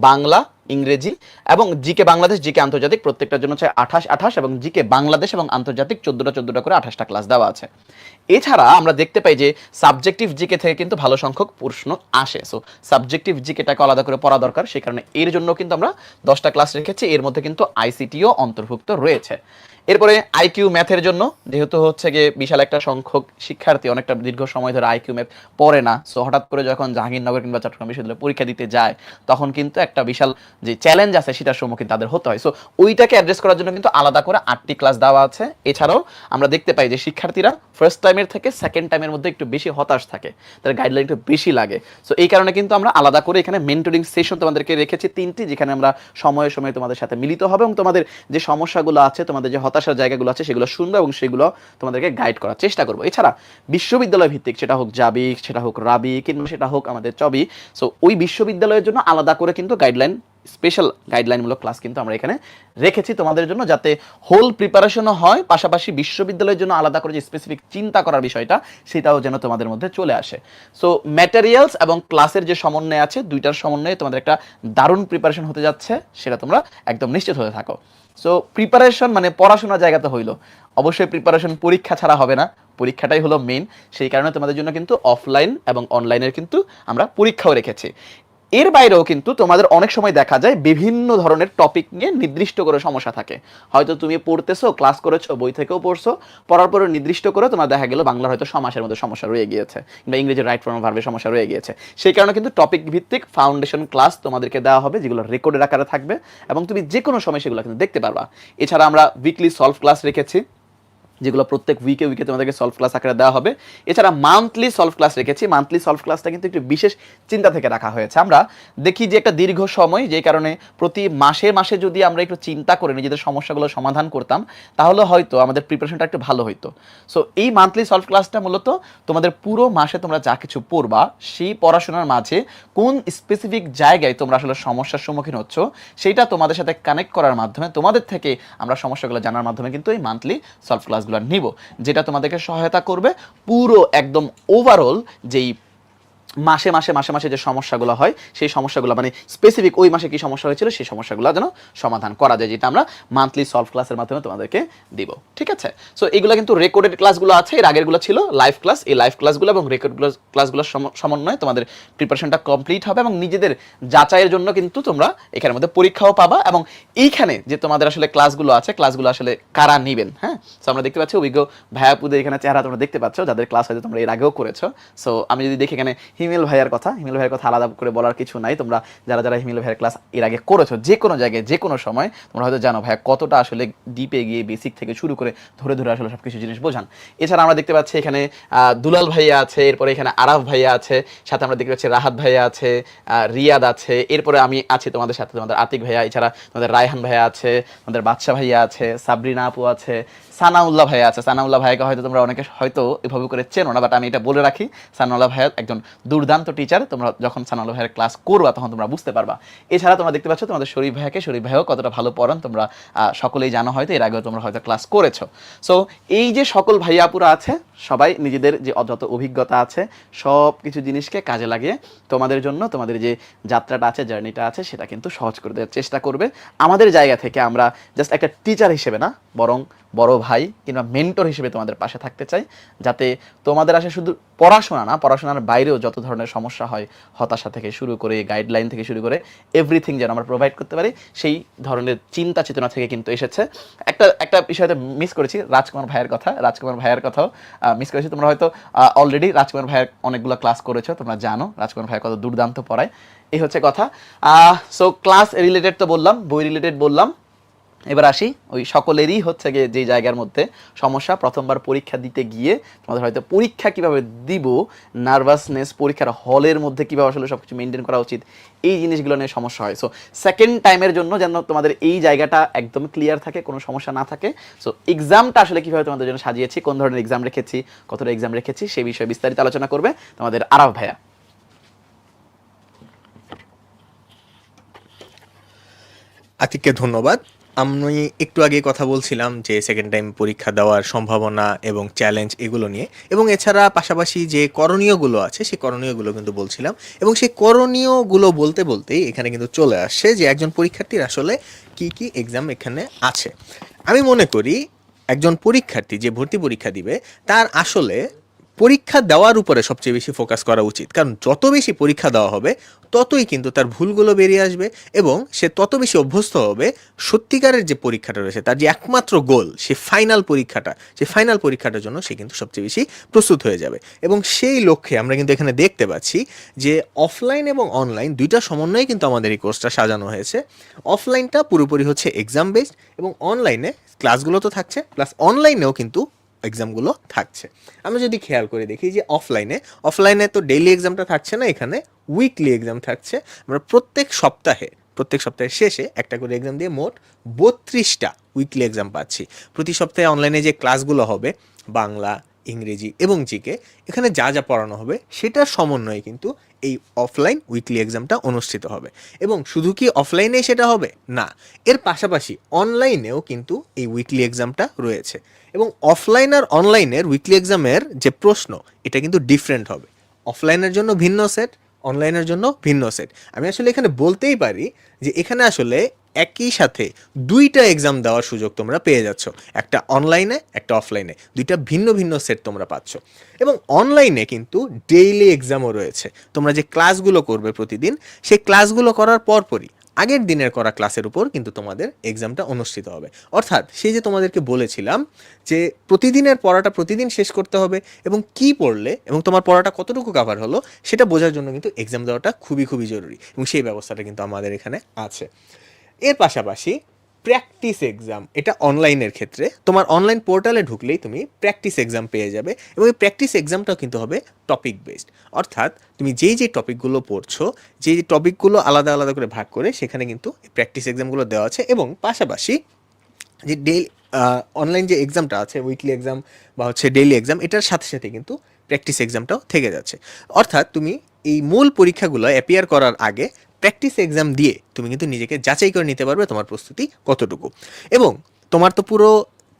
বাংলা, ইংরেজি এবং জিকে বাংলাদেশ, জিকে আন্তর্জাতিক প্রত্যেকটার জন্য 28 এবং জিকে বাংলাদেশ এবং আন্তর্জাতিক 14টা করে 28টা ক্লাস দেওয়া আছে। এছাড়া আমরা দেখতে পাই যে সাবজেক্টিভ জিকে থেকে কিন্তু ভালো সংখ্যক প্রশ্ন আসে। সো সাবজেক্টিভ জিকেটাকে আলাদা করে পড়া দরকার, সেই কারণে এর জন্য কিন্তু আমরা 10টা ক্লাস রেখেছি। এর মধ্যে কিন্তু আইসিটিও অন্তর্ভুক্ত রয়েছে। এরপরে আইকিউ ম্যাথের জন্য, যেহেতু হচ্ছে গিয়ে বিশাল একটা সংখ্যক শিক্ষার্থী অনেকটা দীর্ঘ সময় ধরে আইকিউ ম্যাথ পড়ে না, সো হঠাৎ করে যখন জাহাঙ্গীরনগর কিংবা চট্টগ্রাম বিশ্ববিদ্যালয়ে পরীক্ষা দিতে যায়, তখন কিন্তু একটা বিশাল যে চ্যালেঞ্জ আছে সেটার সম্মুখীন তাদের হতে হয়। সো ওইটাকে অ্যাড্রেস করার জন্য কিন্তু আলাদা করে 8টি ক্লাস দেওয়া আছে। এছাড়াও আমরা দেখতে পাই যে শিক্ষার্থীরা ফার্স্ট টাইমের থেকে সেকেন্ড টাইমের মধ্যে একটু বেশি হতাশ থাকে, তাদের গাইডলাইন একটু বেশি লাগে। সো এই কারণে কিন্তু আমরা আলাদা করে এখানে মেন্টরিং সেশন তোমাদেরকে রেখেছি 3টি, যেখানে আমরা সময়ে সময়ে তোমাদের সাথে মিলিত হবে এবং তোমাদের যে সমস্যাগুলো আছে, তোমাদের যে হতাশার জায়গাগুলো আছে, সেগুলো শুনবো এবং সেগুলো তোমাদেরকে গাইড করার চেষ্টা করবো। এছাড়া বিশ্ববিদ্যালয় ভিত্তিক, সেটা হোক জাবি, সেটা হোক রাবি, কিংবা সেটা হোক আমাদের চবি, সো ওই বিশ্ববিদ্যালয়ের জন্য আলাদা করে কিন্তু গাইডলাইন, স্পেশাল গাইডলাইনমূলক ক্লাস কিন্তু আমরা এখানে রেখেছি তোমাদের জন্য, যাতে হোল প্রিপারেশনও হয়, পাশাপাশি বিশ্ববিদ্যালয়ের জন্য আলাদা করে যে স্পেসিফিক চিন্তা করার বিষয়টা, সেটাও যেন তোমাদের মধ্যে চলে আসে। সো ম্যাটেরিয়ালস এবং ক্লাসের যে সমন্বয় আছে, দুইটার সমন্বয়ে তোমাদের একটা দারুণ প্রিপারেশন হতে যাচ্ছে, সেটা তোমরা একদম নিশ্চিত হতে থাকো। সো প্রিপারেশন মানে পড়াশোনার জায়গাতে হইলো, অবশ্যই প্রিপারেশন পরীক্ষা ছাড়া হবে না, পরীক্ষাটাই হলো মেইন। সেই কারণে তোমাদের জন্য কিন্তু অফলাইন এবং অনলাইনের কিন্তু আমরা পরীক্ষাও রেখেছি। এর বাইরেও কিন্তু তোমাদের অনেক সময় দেখা যায় বিভিন্ন ধরনের টপিক নিয়ে নির্দিষ্ট করে সমস্যা থাকে। হয়তো তুমি পড়তেছো, ক্লাস করেছো, বই থেকেও পড়ছো, পড়ার পরে নির্দিষ্ট করে তোমার দেখা গেল বাংলার হয়তো সমাসের মধ্যে সমস্যা রয়ে গিয়েছে, কিংবা ইংরেজি রাইট ফর্ম ভার্বের সমস্যা রয়ে গিয়েছে। সেই কারণে কিন্তু টপিক ভিত্তিক ফাউন্ডেশন ক্লাস তোমাদেরকে দেওয়া হবে, যেগুলো রেকর্ডের আকারে থাকবে এবং তুমি যে কোনো সময় সেগুলো কিন্তু দেখতে পারবা। এছাড়া আমরা উইকলি সলভ ক্লাস রেখেছি, যেগুলো প্রত্যেক উইকে তোমাদেরকে সলভ ক্লাস আকারে দেওয়া হবে। এছাড়া মান্থলি সলভ ক্লাস রেখেছি। মান্থলি সলভ ক্লাসটা কিন্তু একটু বিশেষ চিন্তা থেকে রাখা হয়েছে। আমরা দেখি যে একটা দীর্ঘ সময়, যে কারণে প্রতি মাসে মাসে যদি আমরা একটু চিন্তা করে নিজেদের সমস্যাগুলো সমাধান করতাম, তাহলে হয়তো আমাদের প্রিপারেশনটা একটু ভালো হইতো। সো এই মান্থলি সলভ ক্লাসটা মূলত তোমাদের পুরো মাসে তোমরা যা কিছু পড়বা, সেই পড়াশোনার মাঝে কোন স্পেসিফিক জায়গায় তোমরা আসলে সমস্যার সম্মুখীন হচ্ছ, সেইটা তোমাদের সাথে কানেক্ট করার মাধ্যমে, তোমাদের থেকে আমরা সমস্যাগুলো জানার মাধ্যমে কিন্তু এই মান্থলি সলভ ক্লাসগুলো ক্লাসগুলো নিব, যেটা তোমাদেরকে সহায়তা করবে পুরো একদম ওভারঅল যেই মাসে মাসে মাসে মাসে যে সমস্যাগুলো হয় সেই সমস্যাগুলো মানে স্পেসিফিক ওই মাসে কি সমস্যা হয়েছিল সেই সমস্যাগুলো যেন সমাধান করা যায়, যেটা আমরা মান্থলি সলভ ক্লাসের মাধ্যমে তোমাদেরকে দিব। ঠিক আছে, সো এগুলো কিন্তু রেকর্ডেড ক্লাসগুলো আছে, এর আগেরগুলো ছিল লাইভ ক্লাস। এই লাইভ ক্লাসগুলো এবং রেকর্ড ক্লাসগুলোর সমন্বয়ে তোমাদের প্রিপারেশনটা কমপ্লিট হবে এবং নিজেদের যাচাইয়ের জন্য কিন্তু তোমরা এখানের মধ্যে পরীক্ষাও পাবা। এবং এইখানে যে তোমাদের আসলে ক্লাসগুলো আছে, ক্লাসগুলো আসলে কারা নেবেন, হ্যাঁ, সো আমরা দেখতে পাচ্ছি অভিজ্ঞ ভাইয়াপুদের এখানে চেহারা তোমরা দেখতে পাচ্ছ, যাদের ক্লাস হয়তো তোমরা এর আগেও করেছো। সো আমি যদি দেখি এখানে হিমেল ভাইয়ার কথা আলাদা করে বলার কিছু নাই। তোমরা যারা হিমেল ভাইয়ের ক্লাস এর আগে করেছো, যে কোনো জায়গায় যে কোনো সময় তোমরা হয়তো জানো ভাইয়া কতটা আসলে ডিপে গিয়ে বেসিক থেকে শুরু করে ধরে ধরে আসলে সবকিছু জিনিস বোঝান। এছাড়া আমরা দেখতে পাচ্ছি এখানে দুলাল ভাইয়া আছে, এরপরে এখানে আরাফ ভাইয়া আছে, সাথে আমরা দেখতে পাচ্ছি রাহাত ভাইয়া আছে, রিয়াদ আছে, এরপরে আমি আছি তোমাদের সাথে, তোমাদের আতিক ভাইয়া, এছাড়া তোমাদের রায়হান ভাইয়া আছে, তোমাদের বাদশা ভাইয়া আছে, সাবরিনা আপু আছে, সানাউল্লাহ ভাইয়া আছে। সানাউল্লাহ ভাইকে হয়তো তোমরা অনেকে হয়তো এভাবে করে চেনো না, বাট আমি এটা বলে রাখি, সানাউল্লাহ ভাইয়া একজন দুর্দান্ত টিচার। তোমরা যখন সানাউল্লাহ ভাইয়ের ক্লাস করবা তখন তোমরা বুঝতে পারবা। এছাড়া তোমরা দেখতে পাচ্ছ তোমাদের শরীফ ভাইও কতটা ভালো পড়ান, তোমরা সকলেই জানো, হয়তো এর আগেও তোমরা হয়তো ক্লাস করেছো। সো এই যে সকল ভাইয়াপুরা আছে সবাই নিজেদের যে যত অভিজ্ঞতা আছে সব কিছু জিনিসকে কাজে লাগিয়ে তোমাদের জন্য তোমাদের যে যাত্রাটা আছে, জার্নিটা আছে, সেটা কিন্তু সহজ করে দেওয়ার চেষ্টা করবে। আমাদের জায়গা থেকে আমরা জাস্ট একটা টিচার হিসেবে না, বরং বড় ভাই কিংবা মেন্টর হিসেবে তোমাদের পাশে থাকতে চাই, যাতে তোমাদের আসে শুধু পড়াশোনা না, পড়াশোনার বাইরেও যত ধরনের সমস্যা হয়, হতাশা থেকে শুরু করে গাইডলাইন থেকে শুরু করে এভরিথিং যেন আমরা প্রোভাইড করতে পারি, সেই ধরনের চিন্তা চেতনা থেকে কিন্তু এসেছে। একটা বিষয়তে মিস করেছি, রাজকুমার ভাইয়ের কথাও মিস করেছি। তোমরা হয়তো অলরেডি রাজকুমার ভাইয়ের অনেকগুলো ক্লাস করেছো, তোমরা জানো রাজকুমার ভাই কত দুর্দান্ত পড়ায়। এই হচ্ছে কথা। সো ক্লাস রিলেটেড তো বললাম, বই রিলেটেড বললাম, এবার আসি ওই সকলেরই হচ্ছে গিয়ে যে জায়গার মধ্যে সমস্যা, প্রথমবার পরীক্ষা দিতে গিয়ে তোমাদের হয়তো পরীক্ষা কিভাবে দিব, নার্ভাসনেস, পরীক্ষার হলের মধ্যে কীভাবে আসলে সব কিছু মেনটেন করা উচিত, এই জিনিসগুলো নিয়ে সমস্যা হয়। সো সেকেন্ড টাইমের জন্য যেন তোমাদের এই জায়গাটা একদম ক্লিয়ার থাকে, কোনো সমস্যা না থাকে। সো এক্সামটা আসলে কীভাবে তোমাদের জন্য সাজিয়েছি, কোন ধরনের এক্সাম রেখেছি, কতটা এক্সাম রেখেছি, সেই বিষয়ে বিস্তারিত আলোচনা করবে তোমাদের আরাফ ভাইয়া। আতিককে ধন্যবাদ। আমি একটু আগে কথা বলছিলাম যে সেকেন্ড টাইম পরীক্ষা দেওয়ার সম্ভাবনা এবং চ্যালেঞ্জ এগুলো নিয়ে, এবং এছাড়া পাশাপাশি যে করণীয়গুলো আছে সেই করণীয়গুলো কিন্তু বলছিলাম, এবং সেই করণীয়গুলো বলতে বলতেই এখানে কিন্তু চলে আসছে যে একজন পরীক্ষার্থীর আসলে কি কি এক্সাম এখানে আছে। আমি মনে করি একজন পরীক্ষার্থী যে ভর্তি পরীক্ষা দিবে তার আসলে পরীক্ষা দেওয়ার উপরে সবচেয়ে বেশি ফোকাস করা উচিত, কারণ যত বেশি পরীক্ষা দেওয়া হবে ততই কিন্তু তার ভুলগুলো বেরিয়ে আসবে এবং সে তত বেশি অভ্যস্ত হবে সত্যিকারের যে পরীক্ষাটা রয়েছে, তার যে একমাত্র গোল সে ফাইনাল পরীক্ষাটার জন্য সে কিন্তু সবচেয়ে বেশি প্রস্তুত হয়ে যাবে। এবং সেই লক্ষ্যে আমরা কিন্তু এখানে দেখতে পাচ্ছি যে অফলাইন এবং অনলাইন দুইটা সমন্বয়ে কিন্তু আমাদের এই কোর্সটা সাজানো হয়েছে। অফলাইনটা পুরোপুরি হচ্ছে এক্সাম বেসড এবং অনলাইনে ক্লাসগুলো তো থাকছে, প্লাস অনলাইনেও কিন্তু এক্সামগুলো থাকছে। আমরা যদি খেয়াল করে দেখি যে অফলাইনে তো ডেইলি এক্সামটা থাকছে না, এখানে উইকলি এক্সাম থাকছে। আমরা প্রত্যেক সপ্তাহের শেষে একটা করে এক্সাম দিয়ে মোট 32টা উইকলি এক্সাম পাচ্ছি। প্রতি সপ্তাহে অনলাইনে যে ক্লাসগুলো হবে বাংলা, ইংরেজি এবং জিকে, এখানে যা যা পড়ানো হবে সেটার সমন্বয়ে কিন্তু এই অফলাইন উইকলি এক্সামটা অনুষ্ঠিত হবে। এবং শুধু কি অফলাইনে সেটা হবে না, এর পাশাপাশি অনলাইনেও কিন্তু এই উইকলি এক্সামটা রয়েছে। এবং অফলাইন আর অনলাইনের উইকলি এক্সামের যে প্রশ্ন এটা কিন্তু ডিফারেন্ট হবে, অফলাইনের জন্য ভিন্ন সেট, অনলাইনের জন্য ভিন্ন সেট। আমি আসলে এখানে বলতেই পারি যে এখানে আসলে একই সাথে দুইটা এক্সাম দেওয়ার সুযোগ তোমরা পেয়ে যাচ্ছ, একটা অনলাইনে একটা অফলাইনে, দুইটা ভিন্ন ভিন্ন সেট তোমরা পাচ্ছ। এবং অনলাইনে কিন্তু ডেইলি এক্সামও রয়েছে। তোমরা যে ক্লাসগুলো করবে প্রতিদিন, সেই ক্লাসগুলো করার পরপরই আগের দিনের করা ক্লাসের উপর কিন্তু তোমাদের এক্সামটা অনুষ্ঠিত হবে। অর্থাৎ সেই যে তোমাদেরকে বলেছিলাম যে প্রতিদিনের পড়াটা প্রতিদিন শেষ করতে হবে, এবং কি পড়লে এবং তোমার পড়াটা কতটুকু কভার হলো সেটা বোঝার জন্য কিন্তু এক্সাম দেওয়াটা খুবই খুবই জরুরি, এবং সেই ব্যবস্থাটা কিন্তু আমাদের এখানে আছে। এর পাশাপাশি প্র্যাকটিস এক্সাম, এটা অনলাইনের ক্ষেত্রে তোমার অনলাইন পোর্টালে ঢুকলেই তুমি প্র্যাকটিস এক্সাম পেয়ে যাবে, এবং এই প্র্যাকটিস এক্সামটাও কিন্তু হবে টপিক বেসড। অর্থাৎ তুমি যেই টপিকগুলো পড়ছো, যেই টপিকগুলো আলাদা আলাদা করে ভাগ করে সেখানে কিন্তু প্র্যাকটিস এক্সামগুলো দেওয়া আছে। এবং পাশাপাশি যে অনলাইন যে এক্সামটা আছে, উইকলি এক্সাম বা হচ্ছে ডেইলি এক্সাম, এটার সাথে সাথে কিন্তু প্র্যাকটিস এক্সামটাও থেকে যাচ্ছে। অর্থাৎ তুমি এই মূল পরীক্ষাগুলো অ্যাপিয়ার করার আগে প্র্যাকটিস এক্সাম দিয়ে তুমি কিন্তু নিজেকে যাচাই করে নিতে পারবে তোমার প্রস্তুতি কতটুকু। এবং তোমার তো পুরো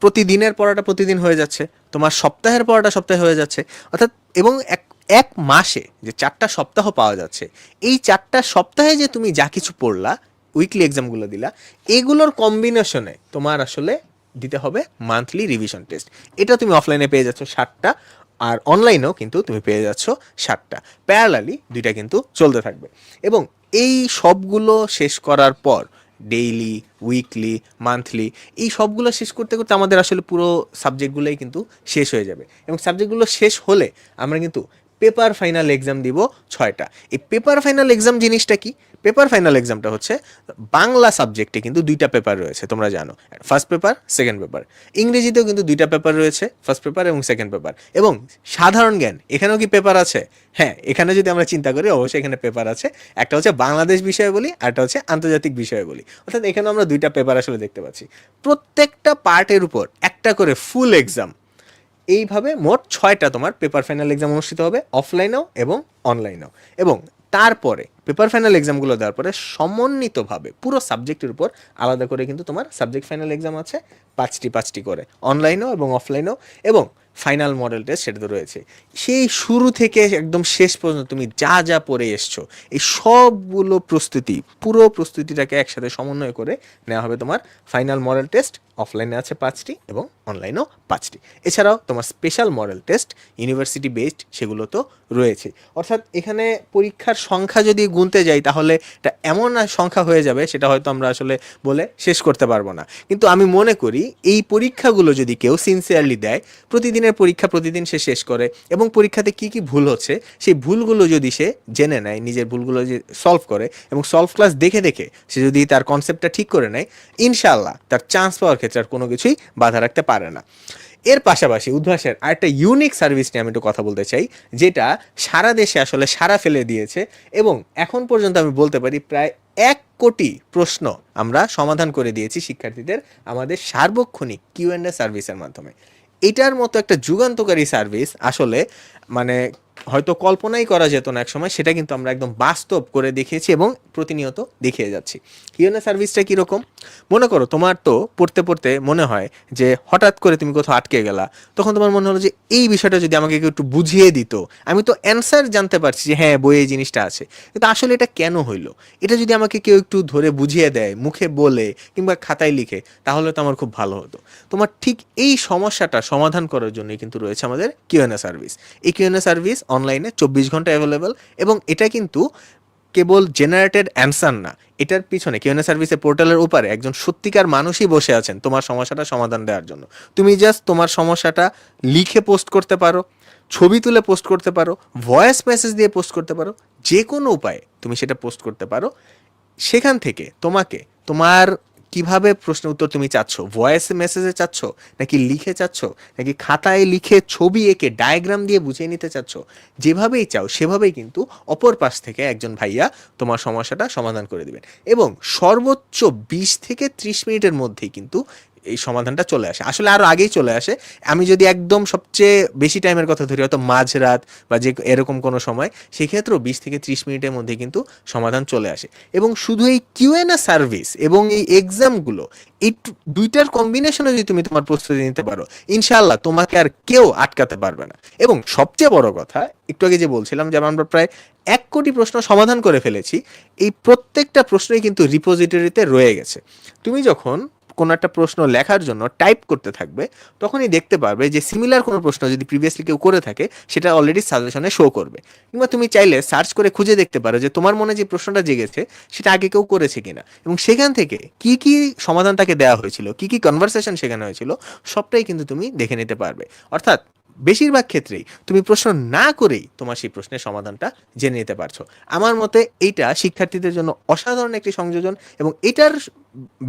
প্রতিদিনের পড়াটা প্রতিদিন হয়ে যাচ্ছে, তোমার সপ্তাহের পড়াটা সপ্তাহে হয়ে যাচ্ছে, অর্থাৎ এবং এক এক মাসে যে 4টা সপ্তাহ পাওয়া যাচ্ছে, এই 4টা সপ্তাহে যে তুমি যা কিছু পড়লা, উইকলি এক্সামগুলো দিলা, এগুলোর কম্বিনেশনে তোমার আসলে দিতে হবে মান্থলি রিভিশন টেস্ট। এটা তুমি অফলাইনে পেয়ে যাচ্ছ 60টা, আর অনলাইনেও কিন্তু তুমি পেয়ে যাচ্ছ 60টা। প্যারালালি দুইটা কিন্তু চলতে থাকবে, এবং এই সবগুলো শেষ করার পর ডেইলি, উইকলি, মান্থলি, এই সবগুলো শেষ করতে করতে আমাদের আসলে পুরো সাবজেক্টগুলোই কিন্তু শেষ হয়ে যাবে। এবং সাবজেক্টগুলো শেষ হলে আমরা কিন্তু পেপার ফাইনাল এক্সাম দিব 6টা। এই পেপার ফাইনাল এক্সাম জিনিসটা কি? পেপার ফাইনাল এক্সামটা হচ্ছে বাংলা সাবজেক্টে কিন্তু 2টা পেপার রয়েছে, তোমরা জানো, ফার্স্ট পেপার, সেকেন্ড পেপার। ইংরেজিতেও কিন্তু 2টা পেপার রয়েছে, ফার্স্ট পেপার এবং সেকেন্ড পেপার। এবং সাধারণ জ্ঞান, এখানেও কি পেপার আছে? হ্যাঁ, এখানে যদি আমরা চিন্তা করি অবশ্যই এখানে পেপার আছে। একটা হচ্ছে বাংলাদেশ বিষয়াবলী, আর একটা হচ্ছে আন্তর্জাতিক বিষয়াবলী। অর্থাৎ এখানে আমরা 2টা পেপার আসলে দেখতে পাচ্ছি। প্রত্যেকটা পার্টের উপর একটা করে ফুল এক্সাম। এইভাবে মোট 6টা তোমার পেপার ফাইনাল এক্সাম অনুষ্ঠিত হবে, অফলাইনেও এবং অনলাইনেও। এবং তারপরে পেপার ফাইনাল এক্সামগুলো দেওয়ার পরে সমন্বিতভাবে পুরো সাবজেক্টের উপর আলাদা করে কিন্তু তোমার সাবজেক্ট ফাইনাল এক্সাম আছে 5টি করে, অনলাইনেও এবং অফলাইনেও। এবং ফাইনাল মডেল টেস্ট সেটা তো রয়েছে। সেই শুরু থেকে একদম শেষ পর্যন্ত তুমি যা যা পড়ে এসছো, এই সবগুলো প্রস্তুতি, পুরো প্রস্তুতিটাকে একসাথে সমন্বয় করে নেওয়া হবে তোমার ফাইনাল মডেল টেস্ট। অফলাইনে আছে 5টি এবং অনলাইনেও 5টি। এছাড়াও তোমার special model test university based সেগুলো তো রয়েছে। অর্থাৎ এখানে পরীক্ষার সংখ্যা যদি গুনতে যাই তাহলে এটা এমন সংখ্যা হয়ে যাবে, সেটা হয়তো আমরা আসলে বলে শেষ করতে পারবো না। কিন্তু আমি মনে করি এই পরীক্ষাগুলো যদি কেউ সিনসিয়ারলি দেয়, প্রতিদিনের পরীক্ষা প্রতিদিন সে শেষ করে, এবং পরীক্ষাতে কি কি ভুল হচ্ছে সেই ভুলগুলো যদি সে জেনে নেয়, নিজের ভুলগুলো যে সলভ করে, এবং সলভ ক্লাস দেখে দেখে সে যদি তার কনসেপ্টটা ঠিক করে নেয়, ইনশাআল্লাহ তার চান্স পাওয়ার ক্ষেত্রে আর কোনো কিছুই বাধা রাখতে পারে না। এর পাশাপাশি উদ্ভাসের আরেকটা ইউনিক সার্ভিস নিয়ে আমি একটু কথা বলতে চাই, যেটা সারা দেশে আসলে সাড়া ফেলে দিয়েছে, এবং এখন পর্যন্ত আমি বলতে পারি প্রায় 1 কোটি প্রশ্ন আমরা সমাধান করে দিয়েছি শিক্ষার্থীদের আমাদের সার্বক্ষণিক কিউ&এ সার্ভিসের মাধ্যমে। এটার মতো একটা যুগান্তকারী সার্ভিস আসলে মানে হয়তো কল্পনাই করা যেত না এক সময়, সেটা কিন্তু আমরা একদম বাস্তব করে দেখিয়েছি এবং প্রতিনিয়ত দেখিয়ে যাচ্ছি। কিউ&এ সার্ভিসটা কীরকম? মনে করো তোমার তো পড়তে পড়তে মনে হয় যে হঠাৎ করে তুমি কোথাও আটকে গেলা, তখন তোমার মনে হলো যে এই বিষয়টা যদি আমাকে কেউ একটু বুঝিয়ে দিত, আমি তো অ্যান্সার জানতে পারছি যে হ্যাঁ বইয়ে এই জিনিসটা আছে, কিন্তু আসলে এটা কেন হইলো, এটা যদি আমাকে কেউ একটু ধরে বুঝিয়ে দেয়, মুখে বলে কিংবা খাতায় লিখে, তাহলে তো আমার খুব ভালো হতো। তোমার ঠিক এই সমস্যাটা সমাধান করার জন্যই কিন্তু রয়েছে আমাদের কিউ&এ সার্ভিস। এই কিউ&এ সার্ভিস অনলাইনে 24 ঘন্টা অ্যাভেলেবেল, এবং এটা কিন্তু কেবল জেনারেটেড অ্যান্সার না, এটার পিছনে কিউ&এ সার্ভিসের পোর্টালের উপরে একজন সত্যিকার মানুষই বসে আছেন তোমার সমস্যাটা সমাধান দেওয়ার জন্য। তুমি জাস্ট তোমার সমস্যাটা লিখে পোস্ট করতে পারো, ছবি তুলে পোস্ট করতে পারো, ভয়েস মেসেজ দিয়ে পোস্ট করতে পারো, যে কোনো উপায়ে তুমি সেটা পোস্ট করতে পারো। সেখান থেকে তোমাকে তোমার কিভাবে প্রশ্নের উত্তর তুমি চাচ্ছ, ভয়েস মেসেজে চাচ্ছ, নাকি লিখে চাচ্ছ, নাকি খাতায় লিখে ছবি এঁকে ডায়াগ্রাম দিয়ে বুঝিয়ে নিতে চাচ্ছ, যেভাবেই চাও সেভাবেই কিন্তু অপর পাশ থেকে একজন ভাইয়া তোমার সমস্যাটা সমাধান করে দেবেন। এবং সর্বোচ্চ 20 থেকে 30 মিনিটের মধ্যেই কিন্তু এই সমাধানটা চলে আসে, আসলে আরও আগেই চলে আসে। আমি যদি একদম সবচেয়ে বেশি টাইমের কথা ধরি, হয়তো মাঝরাত বা যে এরকম কোনো সময়, সেক্ষেত্রেও 20 থেকে 30 মিনিটের মধ্যে কিন্তু সমাধান চলে আসে। এবং শুধু এই কিউ&এ সার্ভিস এবং এই এক্সামগুলো, এই দুইটার কম্বিনেশনে যদি তুমি তোমার প্রস্তুতি নিতে পারো, ইনশাআল্লাহ তোমাকে আর কেউ আটকাতে পারবে না। এবং সবচেয়ে বড় কথা, একটু আগে যে বলছিলাম যে আমরা প্রায় 1 কোটি প্রশ্ন সমাধান করে ফেলেছি, এই প্রত্যেকটা প্রশ্নই কিন্তু রিপোজিটরিতে রয়ে গেছে। তুমি যখন কোনো একটা প্রশ্ন লেখার জন্য টাইপ করতে থাকবে, তখনই দেখতে পারবে যে সিমিলার কোনো প্রশ্ন যদি প্রিভিয়াসলি কেউ করে থাকে, সেটা অলরেডি সাজেশনে শো করবে। কিংবা তুমি চাইলে সার্চ করে খুঁজে দেখতে পারো যে তোমার মনে যে প্রশ্নটা জেগেছে সেটা আগে কেউ করেছে কিনা, এবং সেখান থেকে কি কি সমাধান তাকে দেওয়া হয়েছিল, কি কি কনভারসেশন সেখানে হয়েছিল, সবটাই কিন্তু তুমি দেখে নিতে পারবে। অর্থাৎ বেশিরভাগ ক্ষেত্রেই তুমি প্রশ্ন না করেই তোমার সেই প্রশ্নের সমাধানটা জেনে নিতে পারছো। আমার মতে এইটা শিক্ষার্থীদের জন্য অসাধারণ একটি সংযোজন, এবং এটার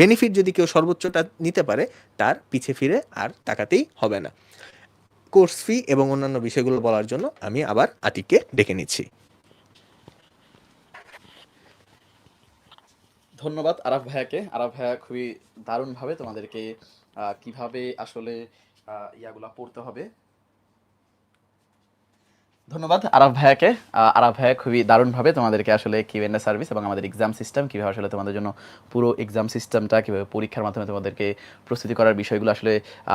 বেনিফিট যদি কেউ সর্বোচ্চটা নিতে পারে, তার পিছে ফিরে আর তাকাতেই হবে না। কোর্স ফি এবং অন্যান্য বিষয়গুলো বলার জন্য আমি আবার আতিককে ডেকে নিচ্ছি। ধন্যবাদ আরাফ ভাইয়াকে। আরাফ ভাইয়া খুবই দারুণভাবে তোমাদেরকে কিভাবে আসলে ইয়াগুলা পড়তে হবে ধন্যবাদ আরাফ ভাইয়াকে। আরাফ ভাইয়া খুবই দারুণভাবে তোমাদেরকে আসলে কিউএনএ সার্ভিস এবং আমাদের এক্সাম সিস্টেম কীভাবে আসলে তোমাদের জন্য পুরো এক্সাম সিস্টেমটা কীভাবে পরীক্ষার মাধ্যমে তোমাদেরকে প্রস্তুতি করার বিষয়গুলো আসলে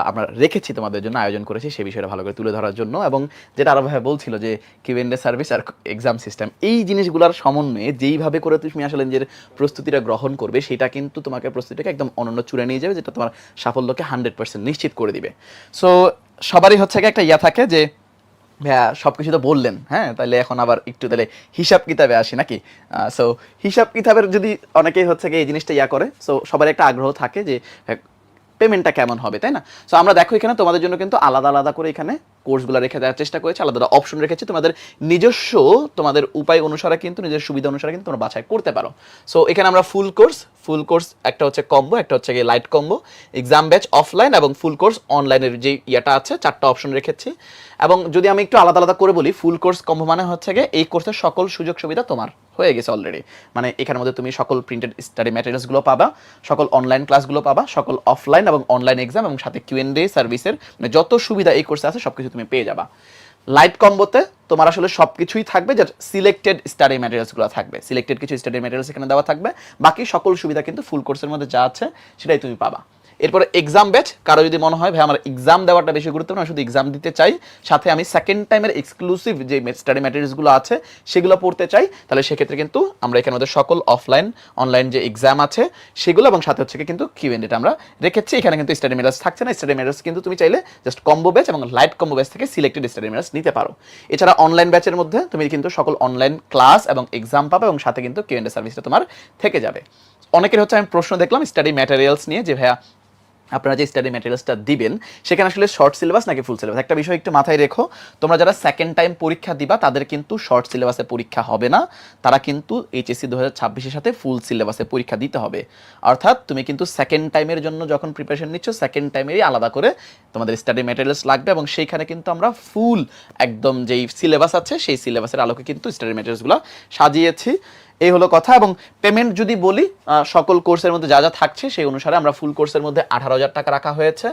আমরা রেখেছি তোমাদের জন্য, আয়োজন করেছি সেই বিষয়টা ভালো করে তুলে ধরার জন্য। এবং যেটা আরাফ ভাইয়া বলছিল যে কিউএনএ সার্ভিস আর এক্সাম সিস্টেম, এই জিনিসগুলোর সমন্বয়ে যেইভাবে করে তুমি আসলে নিজের প্রস্তুতিটা গ্রহণ করবে সেটা কিন্তু তোমাকে প্রস্তুতিটাকে একদম অনন্য চূড়ায় নিয়ে যাবে, যেটা তোমার সাফল্যকে 100% নিশ্চিত করে দিবে। সো সবারই হচ্ছে একটা ইয়া থাকে যে ভাইয়া সব কিছু তো বললেন, হ্যাঁ তাহলে এখন আবার একটু তাহলে হিসাব কিতাবে আসি নাকি। সো হিসাব কিতাবের যদি অনেকেই হচ্ছে এই জিনিসটা ইয়া করে, সো সবার একটা আগ্রহ থাকে যে পেমেন্টটা কেমন হবে, তাই না? সো আমরা দেখো এখানে তোমাদের জন্য কিন্তু আলাদা আলাদা করে এখানে কোর্সগুলো রেখে দেওয়ার চেষ্টা করেছি, আলাদা আলাদা অপশন রেখেছি, তোমাদের নিজস্ব তোমাদের উপায় অনুসারে কিন্তু নিজের সুবিধা অনুসারে কিন্তু তোমরা বাছাই করতে পারো। সো এখানে আমরা ফুল কোর্স একটা হচ্ছে কম্বো, একটা হচ্ছে গিয়ে light combo, exam batch offline এবং ফুল কোর্স অনলাইনের যে ইয়েটা আছে 4টা অপশন রেখেছি। এবং যদি আমি একটু আলাদা আলাদা করে বলি, ফুল কোর্স কম্বো মানে হচ্ছে গিয়ে এই কোর্সের সকল সুযোগ সুবিধা তোমার হয়ে গেছে অলরেডি। মানে এখানের মধ্যে তুমি সকল প্রিন্টেড স্টাডি ম্যাটেরিয়ালসগুলো পাবা, সকল অনলাইন ক্লাসগুলো পাবা, সকল অফলাইন এবং অনলাইন এক্সাম এবং সাথে কিউএনএ সার্ভিসের মানে যত সুবিধা এই কোর্সে আছে সব কিছু তুমি পেয়ে যাবা। লাইট কম্বোতে তোমার আসলে সব কিছুই থাকবে, যার সিলেক্টেড স্টাডি ম্যাটেরিয়ালসগুলো থাকবে, সিলেক্টেড কিছু স্টাডি ম্যাটেরিয়ালস এখানে দেওয়া থাকবে, বাকি সকল সুবিধা কিন্তু ফুল কোর্সের মধ্যে যা আছে সেটাই তুমি পাবা। এরপরে এক্সাম ব্যাচ, কারো যদি মনে হয় ভাই আমার এক্সাম দেওয়াটা বেশি গুরুত্বপূর্ণ, শুধু এক্সাম দিতে চাই, সাথে আমি সেকেন্ড টাইমের এক্সক্লুসিভ যে স্টাডি ম্যাটেরিয়ালসগুলো আছে সেগুলো পড়তে চাই, তাহলে সেক্ষেত্রে কিন্তু আমরা এখানে আমাদের সকল অফলাইন অনলাইন যে এক্সাম আছে সেগুলো এবং সাথে হচ্ছে কিন্তু কিউএনএটা আমরা রেখেছি। এখানে কিন্তু স্টাডি ম্যাটেরিয়ালস থাকছে না, স্টাডি ম্যাটেরিয়ালস কিন্তু তুমি চাইলে জাস্ট কম্বো ব্যাচ এবং লাইট কম্বো ব্যাচ থেকে সিলেক্টেড স্টাডি ম্যাটেরিয়ালস নিতে পারো। এছাড়া অনলাইন ব্যাচের মধ্যে তুমি কিন্তু সকল অনলাইন ক্লাস এবং এক্সাম পাবে এবং সাথে কিন্তু কিউএনএ সার্ভিসটা তোমার থেকে যাবে। অনেকের হচ্ছে আমি প্রশ্ন দেখলাম স্টাডি ম্যাটেরিয়ালস নিয়ে যে ভাইয়া আপনারা যে স্টাডি ম্যাটেরিয়ালসটা দিবেন সেখানে আসলে শর্ট সিলেবাস নাকি ফুল সিলেবাস। একটা বিষয় একটু মাথায় রেখো, তোমরা যারা সেকেন্ড টাইম পরীক্ষা দিবা তাদের কিন্তু শর্ট সিলেবাসে পরীক্ষা হবে না, তারা কিন্তু এইচএসসি 2026-এর সাথে ফুল সিলেবাসে পরীক্ষা দিতে হবে। অর্থাৎ তুমি কিন্তু সেকেন্ড টাইমের জন্য যখন প্রিপারেশন নিচ্ছ সেকেন্ড টাইমেরই আলাদা করে তোমাদের স্টাডি ম্যাটেরিয়ালস লাগবে এবং সেইখানে কিন্তু আমরা ফুল একদম যেই সিলেবাস আছে সেই সিলেবাসের আলোকে কিন্তু স্টাডি ম্যাটেরিয়ালসগুলো সাজিয়েছি। এই হলো কথা। এবং পেমেন্ট যদি বলি, সকল কোর্সের মধ্যে যা যা থাকছে সেই অনুসারে আমরা ফুল কোর্সের মধ্যে 18,000 টাকা রাখা হয়েছে,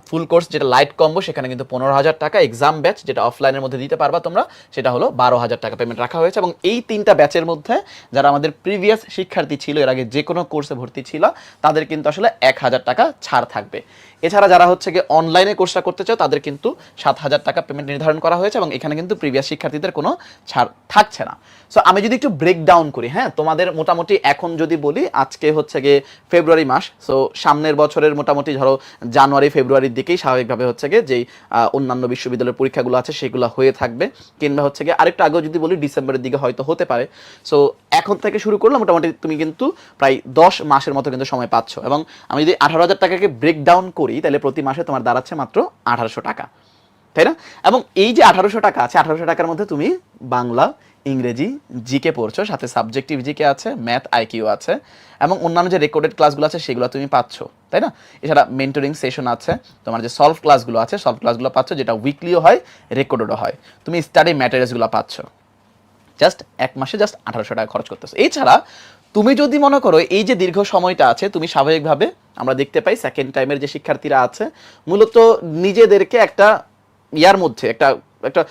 ফুল কোর্স যেটা লাইট কম্বো সেখানে কিন্তু 15,000 টাকা, এক্সাম ব্যাচ যেটা অফলাইনের মধ্যে দিতে পারবা তোমরা সেটা হলো 12,000 টাকা পেমেন্ট রাখা হয়েছে। এবং এই 3টা ব্যাচের মধ্যে যারা আমাদের প্রিভিয়াস শিক্ষার্থী ছিল, এর আগে যে কোনো কোর্সে ভর্তি ছিল, তাদের কিন্তু আসলে 1,000 টাকা ছাড় থাকবে। এছাড়া যারা হচ্ছে গিয়ে অনলাইনে কোর্সটা করতে চাও তাদের কিন্তু 7,000 টাকা পেমেন্ট নির্ধারণ করা হয়েছে এবং এখানে কিন্তু প্রিভিয়াস শিক্ষার্থীদের কোনো ছাড় থাকছে না। সো আমি যদি একটু ব্রেক ডাউন করি, হ্যাঁ তোমাদের মোটামুটি এখন যদি বলি আজকে হচ্ছে গিয়ে ফেব্রুয়ারি মাস, সো সামনের বছরের মোটামুটি ধরো জানুয়ারি ফেব্রুয়ারির দিকেই স্বাভাবিকভাবে হচ্ছে গিয়ে যেই অন্যান্য বিশ্ববিদ্যালয়ের পরীক্ষাগুলো আছে সেগুলো হয়ে থাকবে, কিংবা হচ্ছে গিয়ে আরেকটু আগেও যদি বলি ডিসেম্বরের দিকে হয়তো হতে পারে। সো এখন থেকে শুরু করলে মোটামুটি তুমি কিন্তু প্রায় 10 মাসের মতো কিন্তু সময় পাচ্ছ। এবং আমি যদি 18,000 টাকাকে ব্রেক ডাউন করি তাহলে প্রতি মাসে তোমার দাঁড়াচ্ছে মাত্র 1,800 টাকা, তাই না? এবং এই যে 1,800 টাকা আছে, 1,800 টাকার মধ্যে তুমি বাংলা, ইংরেজি, জিকে পড়ছো, সাথে সাবজেক্টিভ জিকে আছে, ম্যাথ, আইকিউ আছে এবং অন্যান্য যে রেকর্ডেড ক্লাসগুলো আছে সেগুলো তুমি পাচ্ছ, তাই না? এছাড়া মেন্টরিং সেশন আছে, তোমার যে সলভ ক্লাসগুলো আছে সলভ ক্লাসগুলো পাচ্ছ, যেটা উইকলিও হয় রেকর্ডেডও হয়, তুমি স্টাডি ম্যাটেরিয়ালসগুলো পাচ্ছ। জাস্ট এক মাসে জাস্ট 1,800 টাকা খরচ করতেছো। এছাড়া তুমি যদি মনে করো এই যে দীর্ঘ সময়টা আছে, তুমি স্বাভাবিকভাবে আমরা দেখতে পাই সেকেন্ড টাইমের যে শিক্ষার্থীরা আছে মূলত নিজেদেরকে একটা ইয়ার মধ্যে একটা একটা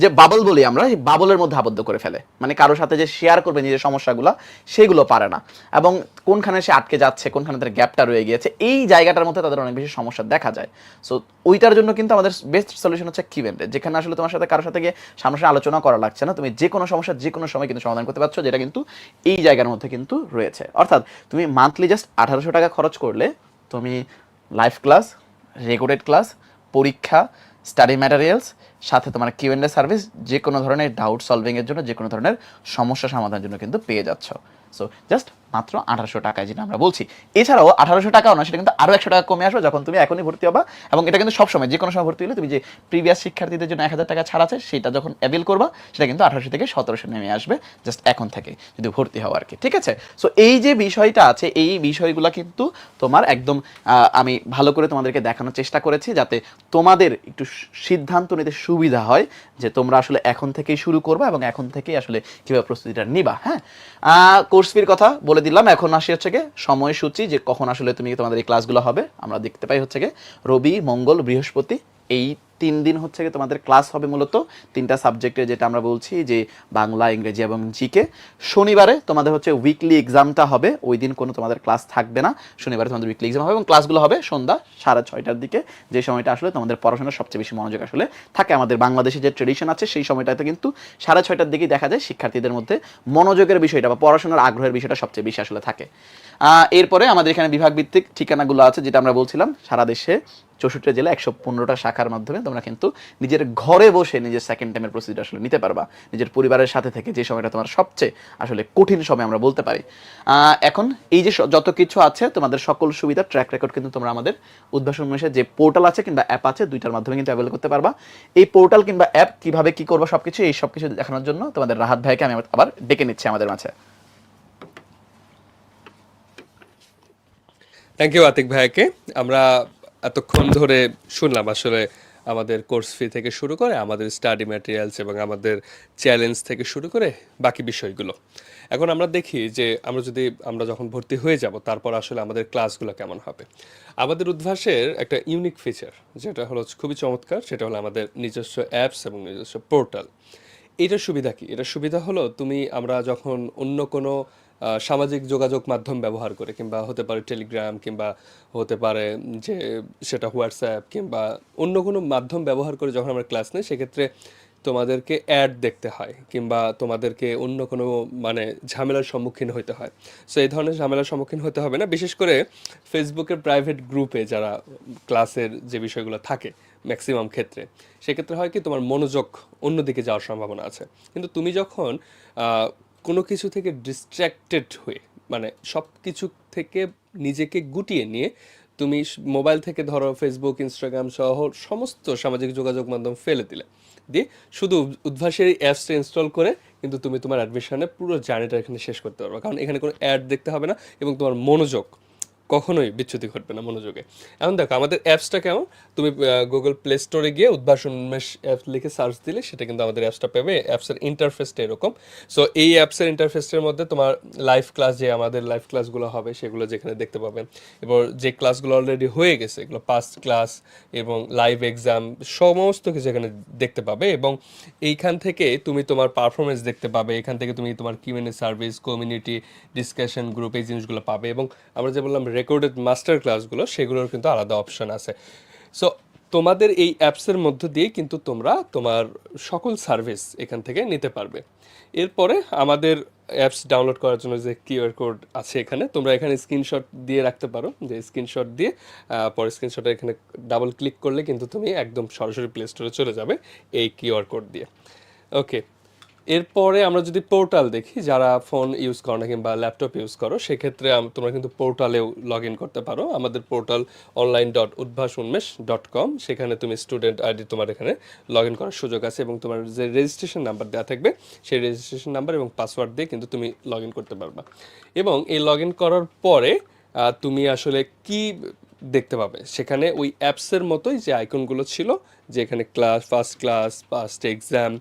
যে বাবল বলি আমরা, এই বাবলের মধ্যে আবদ্ধ করে ফেলে, মানে কারোর সাথে যে শেয়ার করবে নিজের সমস্যাগুলো সেগুলো পারে না এবং কোনখানে সে আটকে যাচ্ছে, কোনখানে তার গ্যাপটা রয়ে গিয়েছে, এই জায়গাটার মধ্যে তাদের অনেক বেশি সমস্যা দেখা যায়। সো ওইটার জন্য কিন্তু আমাদের বেস্ট সলিউশন হচ্ছে কিউএনএ, যেখানে আসলে তোমার সাথে কারোর সাথে গিয়ে সামনাসামনি আলোচনা করা লাগছে না, তুমি যে কোনো সমস্যা যে কোনো সময় কিন্তু সমাধান করতে পারছো, যেটা কিন্তু এই জায়গার মধ্যে কিন্তু রয়েছে। অর্থাৎ তুমি মান্থলি জাস্ট 1,800 টাকা খরচ করলে তুমি লাইভ ক্লাস, রেকর্ডেড ক্লাস, পরীক্ষা, স্টাডি ম্যাটেরিয়ালস, সাথে তোমার কিউএনএ সার্ভিস, যে কোনো ধরনের ডাউট সলভিংয়ের জন্য, যে কোনো ধরনের সমস্যা সমাধানের জন্য কিন্তু পেয়ে যাচ্ছ। সো জাস্ট মাত্র 1,800 টাকায় যেটা আমরা বলছি। এছাড়াও 1,800 টাকাও না, সেটা কিন্তু আরও 100 টাকা কমে আসবে যখন তুমি এখনই ভর্তি হবা। এবং এটা কিন্তু সবসময় যে কোনো সময় ভর্তি হলে তুমি যে প্রিভিয়াস শিক্ষার্থীদের জন্য 1,000 টাকা ছাড় আছে সেটা যখন অ্যাভেল করবা সেটা কিন্তু 1,800 থেকে 1,700 নেমে আসবে জাস্ট এখন থেকে যদি ভর্তি হও আর কি, ঠিক আছে? সো এই যে বিষয়টা আছে এই বিষয়গুলো কিন্তু তোমার একদম আমি ভালো করে তোমাদেরকে দেখানোর চেষ্টা করেছি যাতে তোমাদের একটু সিদ্ধান্ত নিতে সুবিধা হয় যে তোমরা আসলে এখন থেকেই শুরু করবা এবং এখন থেকেই আসলে কীভাবে প্রস্তুতিটা নিবা। হ্যাঁ, কোর্স ফির কথা বলে দিলাম। এখন আসি হচ্ছে গিয়ে সময়সূচি, যে কখন আসলে তুমি তোমাদের এই ক্লাসগুলো হবে। আমরা দেখতে পাই হচ্ছে গিয়ে রবি, মঙ্গল, বৃহস্পতি এই 3 দিন হচ্ছে গিয়ে তোমাদের ক্লাস হবে মূলত 3টা সাবজেক্টে, যেটা আমরা বলছি যে বাংলা, ইংরেজি এবং জিকে। শনিবারে তোমাদের হচ্ছে উইকলি এক্সামটা হবে, ওই দিন কোনো তোমাদের ক্লাস থাকবে না। শনিবারে তোমাদের উইকলি এক্সাম হবে এবং ক্লাসগুলো হবে সন্ধ্যা 6:30টার দিকে, যে সময়টা আসলে তোমাদের পড়াশোনার সবচেয়ে বেশি মনোযোগ আসলে থাকে। আমাদের বাংলাদেশে যে ট্রেডিশন আছে সেই সময়টাতে কিন্তু 6:30টার দিকেই দেখা যায় শিক্ষার্থীদের মধ্যে মনোযোগের বিষয়টা বা পড়াশোনার আগ্রহের বিষয়টা সবচেয়ে বেশি আসলে থাকে। এরপরে আমাদের এখানে বিভাগ ভিত্তিক ঠিকানাগুলো আছে, যেটা আমরা বলছিলাম সারা দেশে 64 জেলা 115টা শাখার মাধ্যমে তোমরা কিন্তু নিজের ঘরে বসে নিজের সেকেন্ড টাইমের প্রস্তুতি আসলে নিতে পারবা, নিজের পরিবারের সাথে থেকে, যে সময়টা তোমার সবচেয়ে আসলে কঠিন সময় আমরা বলতে পারি। এখন এই যে যত কিছু আছে তোমাদের সকল সুবিধা ট্র্যাক রেকর্ড কিন্তু তোমরা আমাদের উদ্ভাসন উন্মেষের যে পোর্টাল আছে কিংবা অ্যাপ আছে, দুইটার মাধ্যমে কিন্তু অ্যাভেল করতে পারবা। এই পোর্টাল কিংবা অ্যাপ কিভাবে কি করবো সবকিছু, এই সবকিছু দেখানোর জন্য তোমাদের রাহাত ভাইকে আমি আবার ডেকে নিচ্ছি আমাদের মাঝে। থ্যাংক ইউ আতিক ভাইকে। আমরা এতক্ষণ ধরে শুনলাম আসলে আমাদের কোর্স ফি থেকে শুরু করে আমাদের স্টাডি ম্যাটেরিয়ালস এবং আমাদের চ্যালেঞ্জ থেকে শুরু করে বাকি বিষয়গুলো। এখন আমরা দেখি যে আমরা যখন ভর্তি হয়ে যাব তারপর আসলে আমাদের ক্লাসগুলো কেমন হবে। আমাদের উদ্ভাসের একটা ইউনিক ফিচার যেটা হলো খুবই চমৎকার, সেটা হলো আমাদের নিজস্ব অ্যাপস এবং নিজস্ব পোর্টাল। এটার সুবিধা কি? এটার সুবিধা হলো আমরা যখন অন্য কোনো সামাজিক যোগাযোগ মাধ্যম ব্যবহার করে, কিংবা হতে পারে টেলিগ্রাম, কিংবা হতে পারে যে সেটা হোয়াটসঅ্যাপ, কিংবা অন্য কোনো মাধ্যম ব্যবহার করে যখন আমরা ক্লাস নিই, সেক্ষেত্রে তোমাদেরকে অ্যাড দেখতে হয় কিংবা তোমাদেরকে অন্য কোনো ঝামেলার সম্মুখীন হতে হয়। সো এই ধরনের ঝামেলার সম্মুখীন হতে হবে না। বিশেষ করে ফেসবুকের প্রাইভেট গ্রুপে যারা ক্লাসের যে বিষয়গুলো থাকে ম্যাক্সিমাম ক্ষেত্রে, সেক্ষেত্রে হয় কি তোমার মনোযোগ অন্যদিকে যাওয়ার সম্ভাবনা আছে। কিন্তু তুমি যখন কোনো কিছু থেকে ডিস্ট্র্যাক্টেড হয়ে, সব কিছু থেকে নিজেকে গুটিয়ে নিয়ে তুমি মোবাইল থেকে ধরো ফেসবুক, ইনস্টাগ্রাম সহ সমস্ত সামাজিক যোগাযোগ মাধ্যম ফেলে দিয়ে শুধু উদ্ভাসের এই অ্যাপসটা ইনস্টল করে কিন্তু তুমি তোমার অ্যাডমিশনে পুরো জার্নিটা এখানে শেষ করতে পারবে, কারণ এখানে কোনো অ্যাড দেখতে হবে না এবং তোমার মনোযোগ কখনোই বিচ্যুতি ঘটবে না মনোযোগে। এখন দেখো আমাদের অ্যাপসটা কেমন, তুমি গুগল প্লে স্টোরে গিয়ে উদ্ভাসন উন্মেষ অ্যাপস লিখে সার্চ দিলে সেটা কিন্তু আমাদের অ্যাপসটা পাবে। অ্যাপসের ইন্টারফেসটা এরকম। সো এই অ্যাপসের ইন্টারফেসের মধ্যে তোমার লাইভ ক্লাস, যে আমাদের লাইভ ক্লাসগুলো হবে সেগুলো যেখানে দেখতে পাবেন, এবং যে ক্লাসগুলো অলরেডি হয়ে গেছে এগুলো পাস্ট ক্লাস এবং লাইভ এক্সাম সমস্ত কিছু এখানে দেখতে পাবে। এবং এইখান থেকে তুমি তোমার পারফরমেন্স দেখতে পাবে, এখান থেকে তুমি তোমার QnA service, community discussion group, এই জিনিসগুলো পাবে। এবং আমরা যে বললাম রেকর্ডেড মাস্টার ক্লাসগুলো, সেগুলোর কিন্তু আলাদা অপশন আছে। সো তোমাদের এই অ্যাপসের মধ্য দিয়ে কিন্তু তোমরা তোমার সকল সার্ভিস এখান থেকে নিতে পারবে। এরপরে আমাদের অ্যাপস ডাউনলোড করার জন্য যে কিউআর কোড আছে এখানে, তোমরা এখানে স্ক্রিনশট দিয়ে রাখতে পারো, যে স্ক্রিনশট দিয়ে পরে স্ক্রিনশটে এখানে ডাবল ক্লিক করলে কিন্তু তুমি একদম সরাসরি প্লে স্টোরে চলে যাবে এই কিউআর কোড দিয়ে। ওকে, এরপরে আমরা যদি পোর্টাল দেখি, যারা ফোন ইউজ করো না কিংবা ল্যাপটপ ইউজ করো, সেক্ষেত্রে তোমরা কিন্তু পোর্টালেও লগ ইন করতে পারো। আমাদের পোর্টাল online.udbhasunmesh.com, সেখানে তুমি স্টুডেন্ট আইডি তোমার এখানে লগ ইন করার সুযোগ আছে এবং তোমার যে রেজিস্ট্রেশন নাম্বার দেওয়া থাকবে সেই রেজিস্ট্রেশন নাম্বার এবং পাসওয়ার্ড দিয়ে কিন্তু তুমি লগ ইন করতে পারবা। এবং এই লগ ইন করার পরে তুমি আসলে কি দেখতে পাবে, সেখানে ওই অ্যাপসের মতোই যে আইকনগুলো ছিল, যে এখানে class, first class, past exam,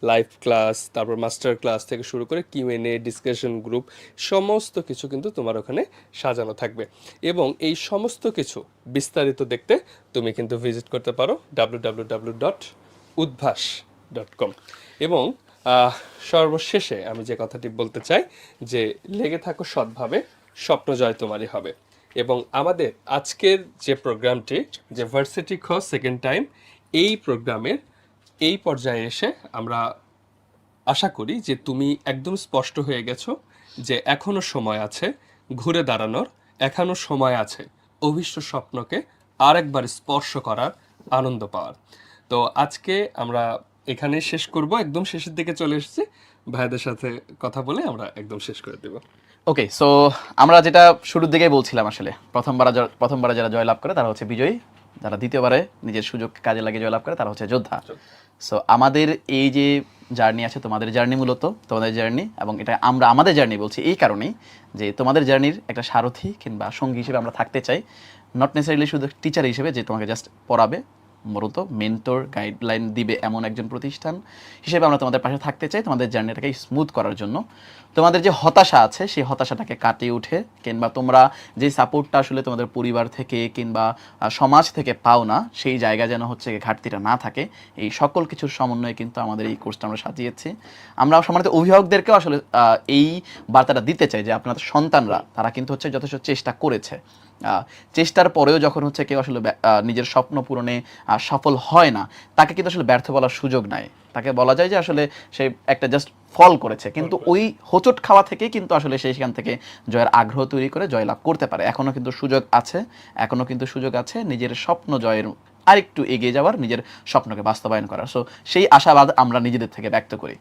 live class, তারপর মাস্টার ক্লাস থেকে শুরু করে কিউএনএ, ডিসকাশন গ্রুপ, সমস্ত কিছু কিন্তু তোমার ওখানে সাজানো থাকবে। এবং এই সমস্ত কিছু বিস্তারিত দেখতে তুমি কিন্তু ভিজিট করতে পারো www.udbhash.com। এবং সর্বশেষে আমি যে কথাটি বলতে চাই, যে লেগে থাকো সৎভাবে, স্বপ্ন জয় তোমারই হবে। এবং আমাদের আজকের যে প্রোগ্রামটি, যে ভার্সিটি খ সেকেন্ড টাইম, এই প্রোগ্রামের এই পর্যায়ে এসে আমরা আশা করি যে তুমি একদম স্পষ্ট হয়ে গেছো যে এখনো সময় আছে ঘুরে দাঁড়ানোর, এখনো সময় আছে অভীষ্ট স্বপ্নকে আরেকবার স্পর্শ করার, আনন্দ পাওয়ার। তো আজকে আমরা এখানে শেষ করব, একদম শেষের দিকে চলে এসেছি। ভাইদের সাথে কথা বলে আমরা একদম শেষ করে দেব। ওকে, সো আমরা যেটা শুরুর দিকেই বলছিলাম, আসলে প্রথমবারে যারা জয়লাভ করে তারা হচ্ছে বিজয়ী, যারা দ্বিতীয়বারে নিজের সুযোগ কাজে লাগিয়ে জয়লাভ করে তারা হচ্ছে যোদ্ধা। সো আমাদের এই যে জার্নি আছে, তোমাদের জার্নি মূলত তোমাদের জার্নি, এবং এটা আমরা আমাদের জার্নি বলছি এই কারণেই যে তোমাদের জার্নির একটা সারথি কিংবা সঙ্গী হিসেবে আমরা থাকতে চাই, নট নেসেসারিলি শুধু টিচার হিসেবে যে তোমাকে জাস্ট পড়াবে, মূলত মেন্টর গাইডলাইন দিবে এমন একজন প্রতিষ্ঠান হিসেবে আমরা তোমাদের পাশে থাকতে চাই, তোমাদের জার্নিটাকে স্মুথ করার জন্য। তোমাদের যে হতাশা আছে সেই হতাশাটাকে কাটিয়ে উঠে, কিংবা তোমরা যে সাপোর্টটা আসলে তোমাদের পরিবার থেকে কিংবা সমাজ থেকে পাও না, সেই জায়গা যেন হচ্ছে ঘাটতিটা না থাকে, এই সকল কিছুর সমন্বয়ে কিন্তু আমাদের এই কোর্সটা আমরা সাজিয়েছি। আমরা সম্মানিত অভিভাবকদেরকেও আসলে এই বার্তাটা দিতে চাই যে আপনাদের সন্তানরা তারা কিন্তু হচ্ছে যথেষ্ট চেষ্টা করেছে, চেষ্টার পরেও যখন হচ্ছে কেউ আসলে নিজের স্বপ্ন পূরণে সফল হয় না, তাকে কিন্তু আসলে ব্যর্থ বলার সুযোগ নাই। তাকে বলা যায় যে আসলে সে একটা জাস্ট ফল করেছে, কিন্তু ওই হোঁচট খাওয়া থেকেই কিন্তু আসলে সেই সেখান থেকে জয়ের আগ্রহ তৈরি করে জয়লাভ করতে পারে। এখনও কিন্তু সুযোগ আছে নিজের স্বপ্ন জয়ের, আরেকটু এগিয়ে যাওয়ার, নিজের স্বপ্নকে বাস্তবায়ন করার। সো সেই আশাবাদ আমরা নিজেদের থেকে ব্যক্ত করি।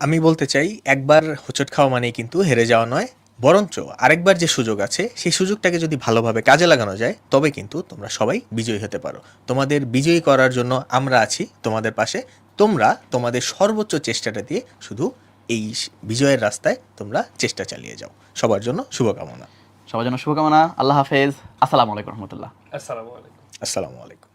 আমি বলতে চাই, একবার হোঁচট খাওয়া মানেই কিন্তু হেরে যাওয়া নয়, বরঞ্চ আরেকবার যে সুযোগ আছে সেই সুযোগটাকে যদি ভালোভাবে কাজে লাগানো যায় তবে কিন্তু তোমরা সবাই বিজয়ী হতে পারো। তোমাদের বিজয়ী করার জন্য আমরা আছি তোমাদের পাশে। তোমরা তোমাদের সর্বোচ্চ চেষ্টাটা দিয়ে শুধু এই বিজয়ের রাস্তায় তোমরা চেষ্টা চালিয়ে যাও। সবার জন্য শুভকামনা। সবার জন্য শুভকামনা। আল্লাহ হাফেজ। আসসালামু আলাইকুম রহমতুল্লাহ। আসসালামু আলাইকুম। আসসালামু আলাইকুম।